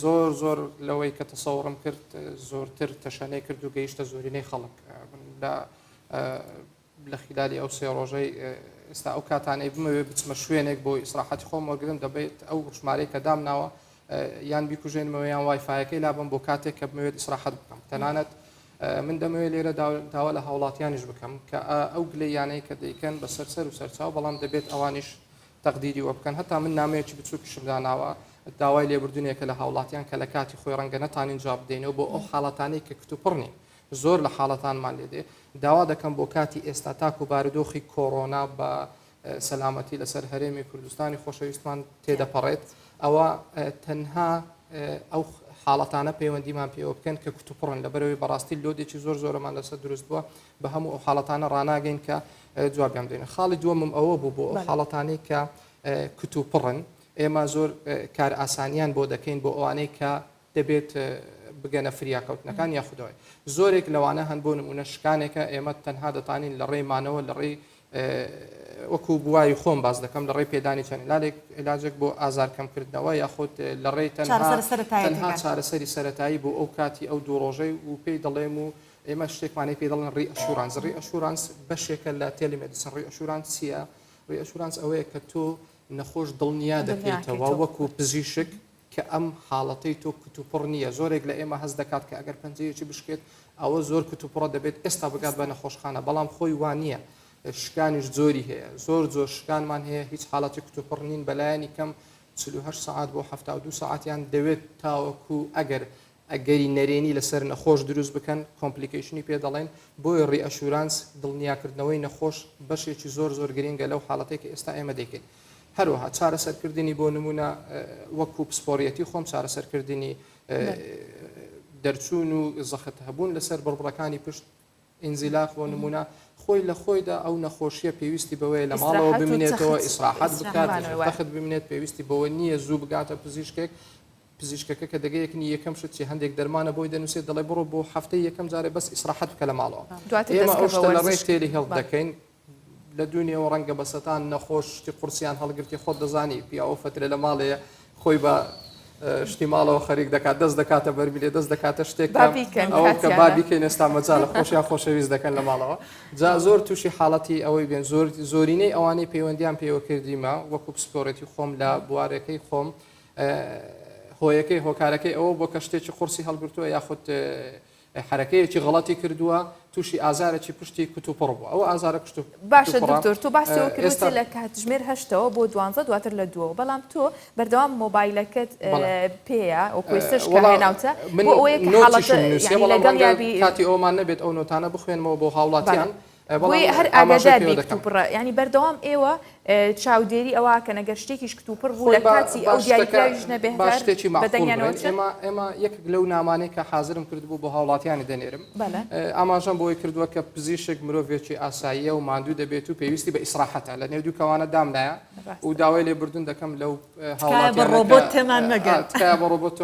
زۆر لەوەی کە تەسەوڕم کرد زۆرتر تەشانەی کرد و گەیشتە زۆرینەی خەڵک لە خلالی ئەو 3 ڕۆژەی ئێستا ئەو کاتانەی بمەوێت بچمە شوێنێک بۆ ئیسراحەتی خۆم وەرگرم دەبێت ئەو ژمارەی کە دامناوە یان بیکوژێنمەوە یان وایفایەکەی لابم بۆ کاتێک کە بمەوێت ئیسراحەت بکەم تەنانەت من دەمەوێت لێرە داوا لە هاوڵاتیانیش بکەم کە ئەو گلەیانەی کە دەیکەن بە سەر و سەرچاو بەڵام دەبێت ئەوانیش تەقدیری وە بکەن هەتا من نامەیەکی بچووکیشم داناوە داوای لێبوردنێکە لە هاوڵاتیان کە لە کاتی خۆی ڕەنگە نەتانین جواب بدەینەوە بۆ ئەو حاڵەتانەی کە کتوپڕنی زۆر لە حاڵەتانمان لێدێ داوا دەکەم بۆ کاتی ئێستا تاک و بارودۆخی کۆڕۆنا بە سەلامەتی لەسەر هەرێمی کوردستانی خۆشەویستمان تێدەپەڕێت ئەوە تەنها ئەو حاڵەتانە پەیوەندیمان پێوە بکەن کە کتوپڕن لەبەرەوەی بەڕاستی لۆدێکی زۆرمان لەسەر دروست بووە بە هەموو ئەو حاڵەتانە ڕناگەین کە جوابیان بدەین خاڵی دووەمم ئەوە بوو بۆ ئەو حاڵەتانەی کە کتوپڕن ئێمە زۆر کار ئاسانیان بۆ دەکەین بۆ ئەوانەی کە دەبێت بگەنە فریاکەوتنەکان یاخودەوەی زۆرێک لەوانە هەن بۆ نمونە شکانێکە ئێمە تەنها دەتانین لە ڕێمانەوە لە ڕێی وەکو بوای خۆم باز دەکەم لە ڕێی پێدانی چەند علاجێک بۆ ئازارکەمکردنەوە یاخود لە ڕێی تەنها چارەسەری سەرەتایی بۆ ئەو کاتی ئەو 2 ڕۆژەی و پێی دەڵێم و ئێمە شتێکمانەی پێ دەڵێن ڕێ ئەشورانس ڕێ ئەشورانس بەشێکە لە تێلیمێدیسن ڕێ ئەشورانس چییە ڕێ ئەشورانس ئەوەیە کە تۆ نەخۆش دڵنیا دەکەیتەوە وەکو پزیشک کە ئەم حاڵەتەی تۆ کتوپڕ نییە زۆرێک لە ئێمە هەست دەکات کە ئەگەر پەنجەیەکی بشکێت ئەوە زۆر کتوپڕە دەبێت ئێستا بگات بە نەخۆشخانە بەڵام خۆی وانە شکانیش زۆری هەیە زۆر شکانمان هەیە هیچ حاڵەتی کتوپڕ نین بەلایانی کەم 48 ساعت بۆ 72 ساعتیان دەوێت تاوەکو ئەگەری نەرێنی لەسەر نەخۆش دروست بکەن کۆمپلیکیشنی پێ دەڵێن بۆی ڕێ ئەشورانس دڵنیاکردنەوەی نەخۆش بەشێکی زۆر گرنگە لەو حاڵەتێک کە ئێستا ئێمە دەکەین هەروەها چارەسەرکردنی بۆ نمونە وەکو پسپۆریەتی خۆم چارەسەرکردنی دەرچوون و زەخت هەبوون لەسەر بڕبڕەکانی پشت ئینزیلاف بۆ نمونە خۆی لە خۆیدا ئەو نەخۆشیە پێویستی بەوەی لە ماڵەوە بمینێتەوە ئیسراحەت بکات تەخت بمێت پێویستی بەوە نییە زوو بگاتە پزیشکەکە کە دەگەیەکنی یەکەم شتی هەندێک دەرمانە بۆی دەنووسێت دەڵێ بڕۆ بۆ هەفتەی یەکەم جارێ بەس ئیسراحەت بکە لە ماڵەوە ئێمە ئەو شتە لە ڕێی تێلی هێڵ دەکەین لە دونیەوە ڕەنگە بەسەتان نەخۆشتی قورسیان هەڵگرتی خۆت دەزانی پیاوە فترە لە ماڵەیە خۆی بە شتی ماڵەوە خەریک دەکات دەست دەکاتە بەرمیلێ دەست دەکاتە شتێک بابیکەن ئەوە کە کاتیانە. بابیکەین ئێستا مەجاالە خۆشیان خۆشەویست دەکەن لە ماڵەوە جا زۆر تووشی حاڵەتی ئەوەی بێن زۆرینەی ئەوانەی پەیوەندیان پێوە کردیمە وەکو پسپۆرەتی خۆم لە بوارەکەی خۆم هۆیەکەی هۆکارەکەی ئەوە بۆ کە شتێکی قورسی هەڵگرتووە یاخود حرەکەیەکی غڵەتی کردووە تووشی ئازارێکی پشتی کتوپڕ بوو ئەوە ئازارە کشت باشە دکتۆر تو باسیەوە کردوە لە کاتژمێر هەشتەوە بۆ 12 دواتر لە دووە بەڵام تۆ بەردەوام مۆبایلەکەت پێەیە ئەو کوێستش هێناوتە بۆ ئەوەیە لەگەڵ یابی کاتی ئەومان نەبێت ئەو نۆتانە بخوێنمەوە بۆ هاوڵاتیان بۆی هەر ئاگادار بی کتوپڕە ینی بەردەوام ئێوە چاودێری ئەوە کە نەگەر شتێکیش کتوپڕ بوو لە کاتی ئەو دیاریکراویش نەبێت شتێکی ئێمە یەک لەو نامانەی کە حازرم کردبوو بۆ هاوڵاتیانی دەنێرم ئاماژەم بۆی کردووە کە پزیشک مرۆڤێکی ئاساییە و ماندوو دەبێت و پێویستی بە ئیسراحەتە لە نێو دووکەوانە دامدایە و داوای لێبوردن دەکەم لەو هاوڵاتیانڕۆبۆت تێمان مەگەن بە ڕۆبۆت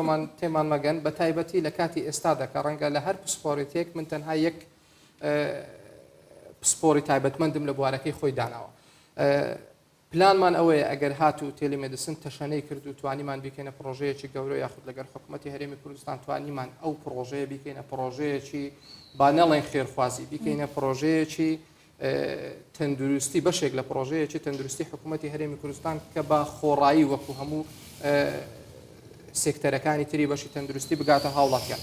تێمان مەگەن بە تایبەتی لە کاتی ئێستا دەکە ڕەنگە لە هەر پسپۆرێتێک من تەنها یەک پسپۆری تایبەتمەندم لە بوارەکەی خۆی داناوە پلانمان ئەوەیە ئەگەر هات و تێلیمێدیسن تەشەنەی کرد و توانیمان بیکەینە پرۆژەیەکی گەورە یاخود لەگەر حکوومەتی هەرێمی کوردستان توانیمان ئەو پرۆژەیە بیکەینە پرۆژەیەکی با نەڵێن خێرخوازی بیکەینە پرۆژەیەکی تەندروستی بەشێک لە پرۆژەیەکی تەندروستی حکوومەتی هەرێمی کوردستان کە بە خۆڕایی وەکو هەموو سێکتەرەکانی تری بەشی تەندروستی بگاتە هاوڵاتیان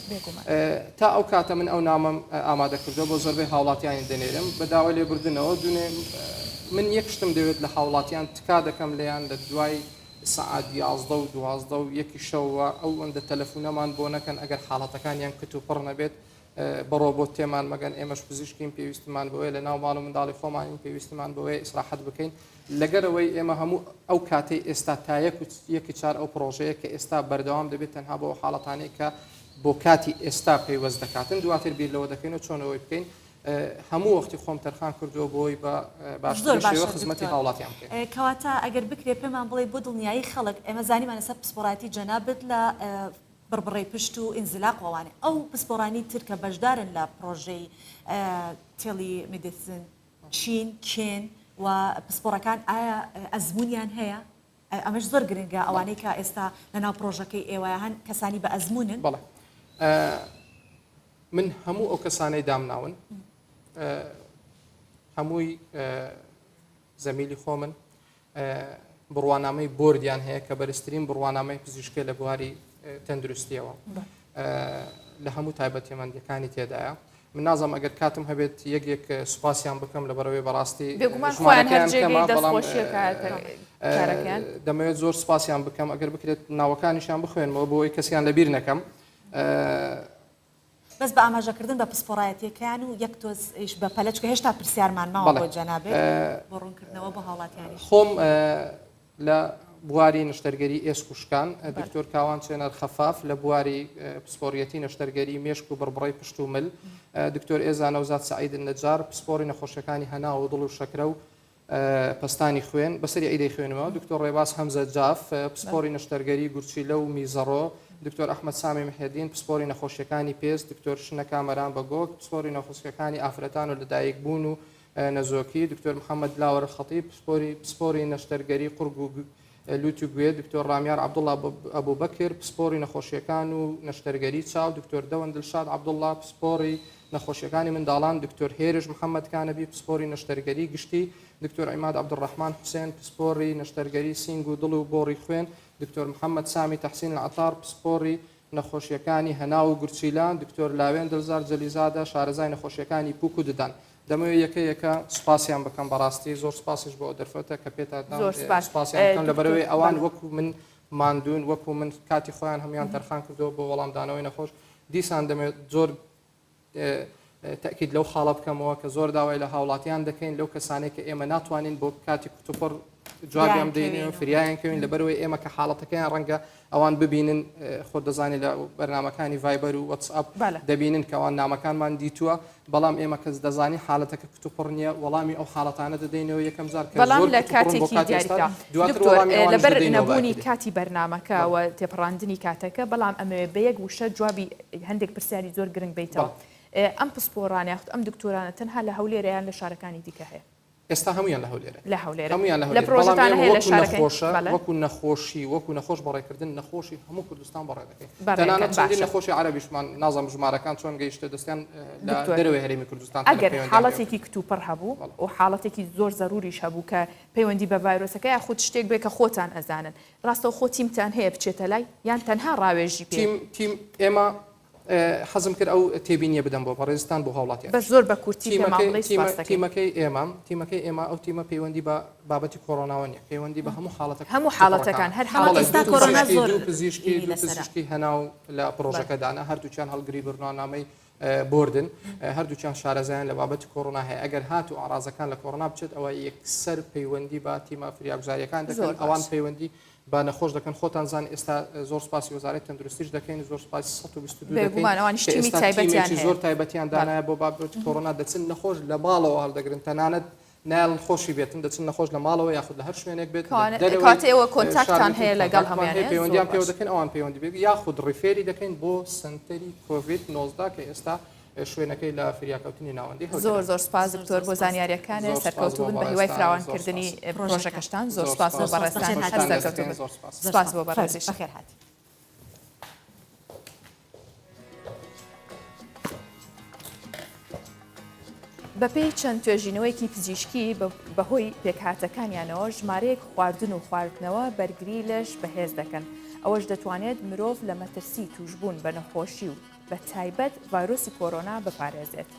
تا ئەو کاتە من ئەو نامەم ئامادە کردو بۆ زۆربەی هاوڵاتیانی دەنێرم بە داوای لێبوردنەوە دوێ من یەک شتم دەوێت لە هاوڵاتیان تکا دەکەم لەیان لە دوای سعات 11 و 12 و یەکی شەوە ئەو ئەندە تەلەفۆنەمان بۆ نەکەن ئەگەر حاڵەتەکانیان کتوپڕ نەبێت بەڕۆبۆت تێمان مەگەن ئێمەش پزیشکین پێویستمان بەوەی لە ناو ماڵ و منداڵی خۆمانین پێویستمان بەوەی ئیسراحەت بکەین لەگەرەوەی ئێمە هەموو ئەو کاتەی ئێستا تا یەکی چار ئەو پرۆژەیە کە ئێستا بەردەوام دەبێت تەنها بۆ حاڵەتانەی کە بۆ کاتی ئێستا پێیوەست دەکاتن دواتر بیر لەوە دەکەین و چۆنەوەی بکەین هەموو وەختی خۆم تەرخان کردووە بۆی بە باشترشێوە خزمەتی هاوڵاتیان بکەین کەواتە ئەگەر بکرێ پێمان بڵێ بۆ دڵنیایی خەڵک ئێمە زانیمان لەسەر پسپۆراتی جەنابەت لە بڕبڕی پشت و ئینزلاق وانێ ئەو پسپۆرانی تر کە بەشدارن لە پرۆژەی تێلیمێدیسن چین کێن و پسپۆرەکان ئایا ئەزمونیان هەیە ئەمەش زۆر گرنگە ئەوانەی کە ئێستا لەناو پرۆژەکەی ئێوە هەن کەسانی بە ئەزمونن بەڵێ من هەموو ئەو کەسانەی دامناون هەمووی زەمیلی خۆمن بڕوانامەی بۆردیان هەیە کە بەرزترین بڕوانامەی پزیشکی لە بواری تەندروستیەوە لە هەموو تایبەتمەندیەکانی تێدایە من نازم ئەگەر کاتم هەبێت یەک سوپاسیان بکەم لە بەرەوەی بەڕاستی دەمەوێت زۆر سوپاسیان بکەم ئەگەر بکرێت ناوەکانیشان بخوێنمەوە بۆی کەسیان لەبیر نەکەم بەس بە ئاماژەکردن بە پسپۆڕایەتیەکەیان و یەک تۆز بە پەلەچکە هێشتا پرسیارمان ماوە بۆ جەنابێت بۆ ڕوونکردنەوە بۆ هاوڵاتیانیش خۆم لە بواری نەشتەرگەری ئێسکوشکان دکتۆر کاوان چێنەر خەفاف لە بواری پسپۆریەتی نەشتەرگەری مێشک و بڕبڕی پشت و مل دکتۆر ئێزا نەوزاد سعید نەجار پسپۆری نەخۆشەکانی هەنا و دڵ و شەکرە و پستانی خوێن بەسەری ئەیدەی خوێنەوە دکتۆر ڕێباز هەمزە جاف پسپۆری نەشتەرگەری گورچیلە و میزەڕۆ دکتۆر ئەحمەد سامی محێدین پسپۆری نەخۆشیەکانی پێست دکتۆر شنە کامەران بە گۆک پسپۆری نەخۆشیەکانی ئافرەتان و لەدایک بوون و نەزۆکی دکتۆر محەممەد لاوەر خەتیب پسپۆری نەشتەرگەری قورگ و لوتی گوێ دکتۆر ڕامیار عەبدوڵڵا ئەبوو بەکر پسپۆری نەخۆشیەکان و نەشتەرگەری چاو دکتۆر دەوەن دڵشاد عەبدوڵڵا پسپۆری نەخۆشیەکانی منداڵان دکتۆر هێرش محەممەد کانەبی پسپۆری نەشتەرگەری گشتی دکتۆر عیماد عەبدوڕەحمان حوسێن پسپۆری نەشتەرگەری سینگ و دڵ و بۆڕی خوێن دکتۆر محەممەد سامی تەحسین العەتار پسپۆری نەخۆشیەکانی هەنا و گورچیلان دکتۆر لاوێن دڵزار جەلیزادە شارەزای نەخۆشیەکانی پوک و ددان دەمەوێت یەکە سوپاسیان بکەم بەڕاستی زۆر سپاسیش بۆ دەرفەتە کە پێتان سپاسیان لە بەرەوەی ئەوان وەکو من ماندوون وەکو من کاتی خۆیان هەمیان تەرخان کردەوە بۆ وەڵامدانەوەی نەخۆش دیسان دەمێت زۆر تأکید لەو خاڵە بکەمەوە کە زۆر داوای لە هاوڵاتیان دەکەین لەو کەسانێک کە ئێمە ناتوانین بۆ کاتی کتوپڕ جوابیان بدەین فریایان کەوین لەبەرەوەی ئێمە کە حاڵەتەکەیان ڕەنگە ئەوان ببینن خۆ دەزانێت لە بەرنامەکانی ڤایبەر و وەتسئاپ دەبینن کە ئەوان نامەکانمان دیتووە بەڵام ئێمە کەس دەزانی حاڵەتەکە کتوپڕ نییە وەڵامی ئەو حاڵەتانە دەدەینەوە یەکەم زار بەڵام لە کاتێکی دیاریکرا لەبەر نەبوونی کاتی بەرنامەکەەوە تێپڕاندنی کاتەکە بەڵام ئەمەوێ بە یەک وشە جوابی هەندێک پرسیاری زۆر گرنگ بیتەوە ئەم پسپۆرانە یاخود ئەم دکتۆرانە تەنها لە هەولێرەیان لە شارەکانی دیکە هەیە ئێستا هەمویان لە هەولێرە لە هەولێرە هەمویان لە پرۆژەتان هەیە لە شارەکەی وەکو نەخۆشی وەکو نەخۆش بەڕێکردن نەخۆشی هەموو کوردستان بەڕێ دەکەین تەنانەت چەندین نەخۆشی عەرەبیشمان نازانم ژمارەکان چۆن گەیشتە دەستیان لە دەرەوەی هەرێمی کوردستان ئەگەر حاڵەتێکی کتوپڕ هەبوو و حاڵەتێکی زۆر زەروریش هەبوو کە پەیوەندی بە ڤایرۆسەکە یا خودت شتێک بێ کە خۆتان ئەزانن ڕاستەوە خۆ تیمتان هەیە بچێتە لای یان تەنها ڕاوێژی پێ تیم ئێمە حەزم کرد ئەو تێبینیە بدەم بۆ بەڕێزستان بۆ هاوڵاتیان بە زۆر بە کورتی تیمەکەی ئێمە ئەو تیمە پەیوەندی بە بابەتی کۆڕۆناوە نیە پەیوەندی بە هەموو حاڵەتەکان هەر ئێستا کۆڕۆنا زۆر پزیشکی هەناو لە پرۆژەکەدانا هەردووچیان هەڵگری بڕنامەی بردن هەردووچیان شارەزایان لە بابەتی کۆڕۆنا هەیە ئەگەر هاتو ئاڕازەکان لە کۆڕۆنا بچێت ئەوە یەکسەر پەیوەندی بە تیمە فریاگوزاریەکان دەکەن ئەوان پەیوەندی با نەخۆش دەکەن خۆتان زان ئێستا زۆر سپاسی وەزارەتی تەندروستیش دەکەین زۆر سپاسی 122 زۆر تایبەتیان دانایە بۆ بابەتی کۆڕۆنا دەچن نەخۆش لە ماڵەوە هەڵدەگرن تەنانەت نال خۆشی بێتن دەچن نەخۆش لە ماڵەوە یاخود لە هەر شوێنێک بێت کاتێەوە کۆنتاکتان هەیە لەگەڵ هەمویان پەیوەندیان پێوە دەکەن ئەوان پەیوەندی بێت یاخود ڕیفێری دەکەین بۆ سنتەری کۆڤید 19 کە ئێستا شوێنەکەی لە فریاکەوتنی ناوەندی زۆر زۆر سپاس دکتۆر بۆ زانیاریەکانە سەرکەوتوبن بە هیوای فراوانکردنی پرۆژەکەشتان زۆر سپاس بۆ بەڕێستان سپاس بۆ بەڕێزیش بەخێر هاتی بەپێی چەند توێژینەوەیکی پزیشکی بەهۆی پێکهاتەکانیانەوە ژمارەیەک خواردن و خواردنەوە بەرگری لەش بەهێز دەکەن ئەوەش دەتوانێت مرۆڤ لە مەترسی توشبوون بە نەخۆشی و بە تایبەت ڤایرۆسی کۆڕۆنا بپارێزێت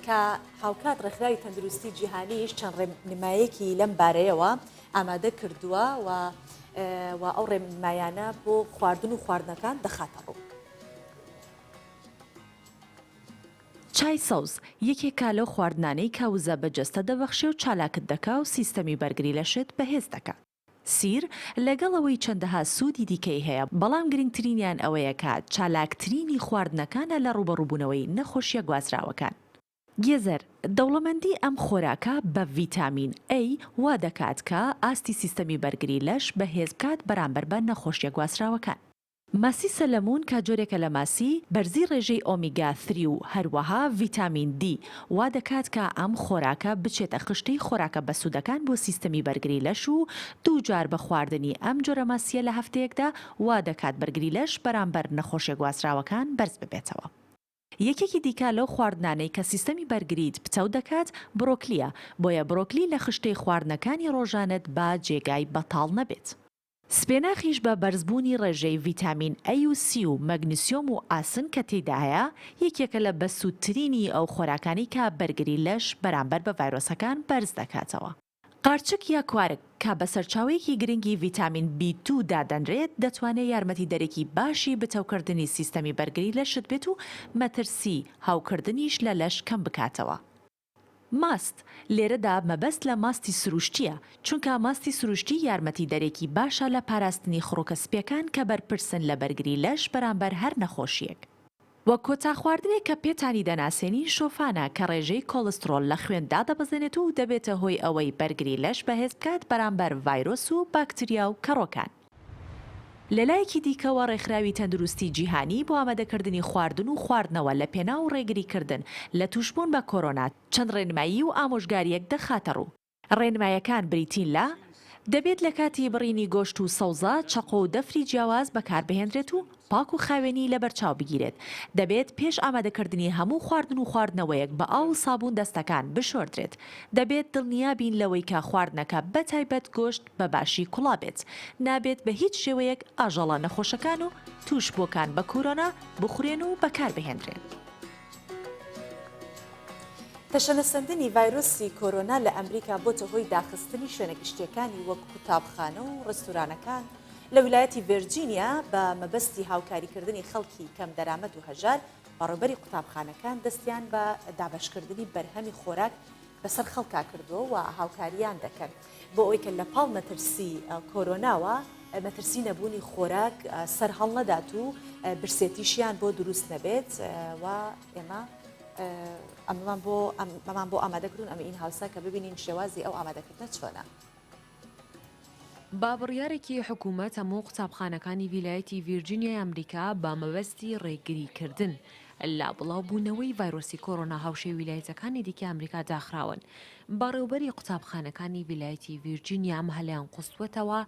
کە هاوکات ڕێکخراوی تەندروستی جیهانیش چەند ڕێنمایەکی لەم بارەیەوە ئامادە کردووە و ئەو ڕێنمایانە بۆ خواردن و خواردنەکان دەخاتە ڕوو. چای سەوز یەکێکا لەو خواردنانەی کاوزە بەجەستە دەبەخشێ و چالاکت دەکا و سیستەمی بەرگری لەشت بەهێز دەکات. سیر لەگەڵەوەی چەندەها سوودی دیکەی هەیە بەڵام گرنگترینیان ئەوەیە کات چالاکترینی خواردنەکانە لە ڕوبەڕووبوونەوەی نەخۆشیە گوازراوەکان. گێزەر دەوڵەمەندی ئەم خۆراکە بە ڤیتامین A وا دەکات کە ئاستی سیستەمی بەرگری لەش بەهێز بکات بەرامبەر بە نەخۆشیە گوازراوەکان. ماسی سەلەمون کە جۆرێکە لە ماسی بەرزی ڕێژەی ئۆمیگا 3 و هەروەها ڤیتامین D وا دەکات کە ئەم خۆراکە بچێتە خشتەی خۆراکە بەسوودەکان بۆ سیستەمی بەرگری لەش و دوو جار بە خواردنی ئەم جۆرە ماسیە لە هەفتەیەکدا وا دەکات بەرگری لەش بەرامبەر نەخۆشیە گوازراوەکان بەرز ببێتەوە. یەکێکی دیکە لەو خواردنانەی کە سیستەمی بەرگریت پچەو دەکات بڕۆکلیە بۆیە بڕۆکلی لە خشتەی خواردنەکانی ڕۆژانت با جێگای بەتاڵ نەبێت. سپێناخیش بە بەرزبوونی ڕێژەی ڤیتامین A و C و مەگنیسیۆم و ئاسن کە تێدایە یەکێکە لە بەسوودترینی ئەو خۆراکانی کە بەرگری لەش بەرامبەر بە ڤایرۆسەکان بەرز دەکاتەوە. قارچک یا کوارک کە بە سەرچاوەیەکی گرنگی ڤیتامین B2 دادەنرێت دەتوانێت یارمەتی دەرێکی باشی بتەوکردنی سیستەمی بەرگری لەشت بێت و مەترسی هاوکردنیش لە لەش کەم بکاتەوە. ماست لێرەدا مەبەست لە ماستی سروشتیە چونکە ماستی سروشتی یارمەتی دەرێکی باشە لە پاراستنی خڕۆکە سپیەکان کە بەرپرسن لە بەرگری لەش بەرامبەر هەر نەخۆشیەک. وە کۆتا خواردنێک کە پێتانی دەناسێنی شۆفانە کە ڕێژەی کۆلسترۆل لە خوێندا دەبەزێنێت و دەبێتە هۆی ئەوەی بەرگری لەش بەهێز بکات بەرامبەر ڤایرۆس و باکتریا و کەڕۆکان. لەلایەکی دیکەوە ڕێکخراوی تەندروستی جیهانی بۆ ئامادەکردنی خواردن و خواردنەوە لە پێنا و ڕێگریکردن لە توشبوون بە کۆرۆنا چەند ڕێنمایی و ئامۆژگاریەک دەخاتە ڕوو. ڕێنمایەکان بریتین لە دەبێت لە کاتی بڕینی گۆشت و سەوزە چەقۆ و دەفری جیاواز بەکاربهێنرێت و پاک و خاوێنی لە بەرچاو بگیرێت. دەبێت پێش ئامادەکردنی هەموو خواردن و خواردنەوەیەک بە ئاو و سابوون دەستەکان بشۆردرێت. دەبێت دڵنیابین لەوەی کە خواردنەکە بەتایبەت گۆشت بە باشی کوڵا بێت. نابێت بە هیچ شێوەیەک ئاژەڵە نەخۆشەکان و توش بۆکان بە کۆرۆنا بخورێن و بەکاربهێنرێن. تەشەنەسەندنی ڤایرۆسی کۆرۆنا لە ئەمریکا بۆتە هۆی داخستنی شوێنەگەشتیەکانی وەک قوتابخانە و ڕستورانەکان لە ویلایەتی ڤێرجینیا بە مەبەستی هاوکاریکردنی خەڵکی کەم دەرامەت و هەژار بەڕێوەبەری قوتابخانەکان دەستیان بە دابەشکردنی بەرهەمی خۆراک بەسەر خەڵکا کردووە و هاوکاریان دەکەن بۆ ئەوەی کە لە پاڵ مەترسی کۆرۆناوە مەترسی نەبوونی خۆراک سەر هەڵ نەدات و برسێتیشیان بۆ دروست نەبێت و ئێمە ئەمەمان بۆ ئامادەکردون ئەمە ئین هاوسا کە ببینین شێوازی ئەو ئامادەکردنە چۆنە. بابڕیارێکی حکوومەت هەموو قوتابخانەکانی ویلایەتی ڤیرجینیای ئەمریکا بە مەبەستی ڕێگریکردن لا بڵاوبوونەوەی ڤایرۆسی کۆڕۆنا هاوشێ ویلایەتەکانی دیکە ئەمریکا داخراون. بەڕێوەبەری قوتابخانەکانی ویلایەتی ڤیرجینیا ئەم هەلیان قوستوەتەوە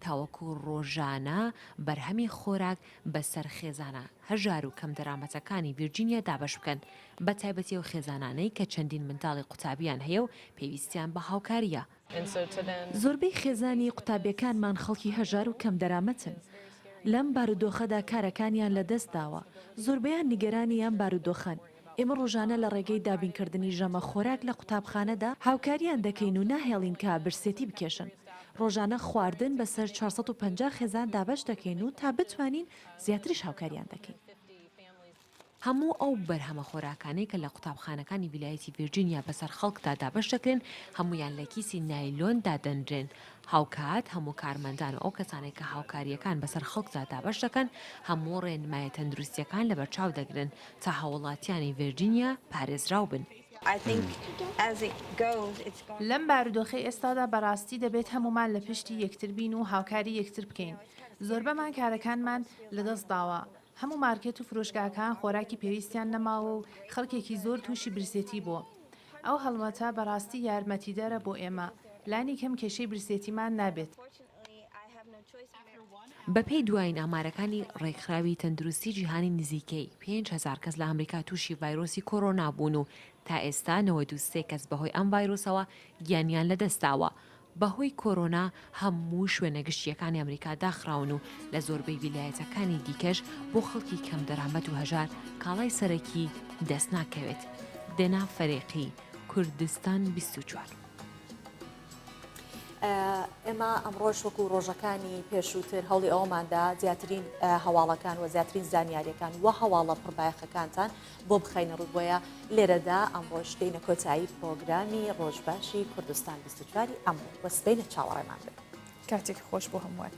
تاوەکو ڕۆژانە بەرهەمی خۆراک بەسەر خێزانە هەژار و کەم دەرامەتەکانی ڤیرجینیا دابش بکەن بە تایبەتی و خێزانانەی کە چەندین منداڵی قوتابیان هەیە و پێویستیان بە هاوکاریە. زۆربەی خێزانی قوتابیەکانمان خەڵکی هەژار و کەم دەرامەتن. لەم بارودۆخەدا کارەکانیان لەدەست داوە. زۆربەیان نیگەرانی ئەم بارودۆخەن. ئێمە ڕۆژانە لە ڕێگەی دابینکردنی ژەمە خۆراک لە قوتابخانەدا هاوکاریان دەکەین و ناهێڵین کە برسێتی بکێشن. ڕۆژانە خواردن بەسەر 450 خێزان دابش دەکەین و تا بتوانین زیاتریش هاوکاریان دەکەین. هەموو ئەو بەرهەمە خۆراکانەی کە لە قوتابخانەکانی ویلایەتی ڤیرجینیا بەسەر خەڵکدا دابش دەکرێن هەمویان لە کیسی نایلۆن دادەنرێن. هاوکات هەموو کارمەندان و ئەو کەسانێک کە هاوکاریەکان بەسەر خەڵکدا دابش دەکەن هەموو ڕێنمایە تەندروستیەکان لە بەرچاو دەگرن تا هاوڵاتیانی ڤیرجینیا پارێزراو بن. لەم بارودۆخی ئێستادا بەڕاستی دەبێت هەمومان لە پشتی یەکتر بین و هاوکاری یەکتر بکەین. زۆربەمان کارەکانمان لەدەست داوە. هەموو مارکێت و فرۆشگاکان خۆراکی پێویستیان نەماوە و خەڵکێکی زۆر تووشی برسێتی بووە. ئەو هەڵمەتە بەڕاستی یارمەتیدەرە بۆ ئێمە. لانی کەم کێشەی برسێتیمان نابێت. بەپێی دوایین ئامارەکانی ڕێکخراوی تەندروستی جیهانی نزیکەی 5,000 کەس لە ئەمریکا تووشی ڤایرۆسی کۆڕۆنا بوون و تا ئێستا 93 کەس بەهۆی ئەم ڤایرۆسەوە گیانیان لەدەستاوە. بەهۆی کۆڕۆنا هەموو شوێنە گشتیەکانی ئەمریکا داخراون و لە زۆربەی ویلایەتەکانی دیکەش بۆ خەڵکی کەم دەرامەت و هەژار کاڵای سەرەکی دەست ناکەوێت. دێنا فەرێقی، کوردستان 24. ئێمە ئەمڕۆژ وەکو ڕۆژەکانی پێشووتر هەوڵی ئەوماندا زیاترین هەواڵەکان و زیاترین زانیاریەکان و هەواڵە پڕبایەخەکانتان بۆ بخەینە ڕووبۆیە لێرەدا ئەمڕۆژ دێنە کۆتایی پرۆگرامی ڕۆژباشی کوردستان 24 ئەمڕۆ وەسبەینە چاوەڕێمان بێت. کاتێک خۆش بۆ هەمووان.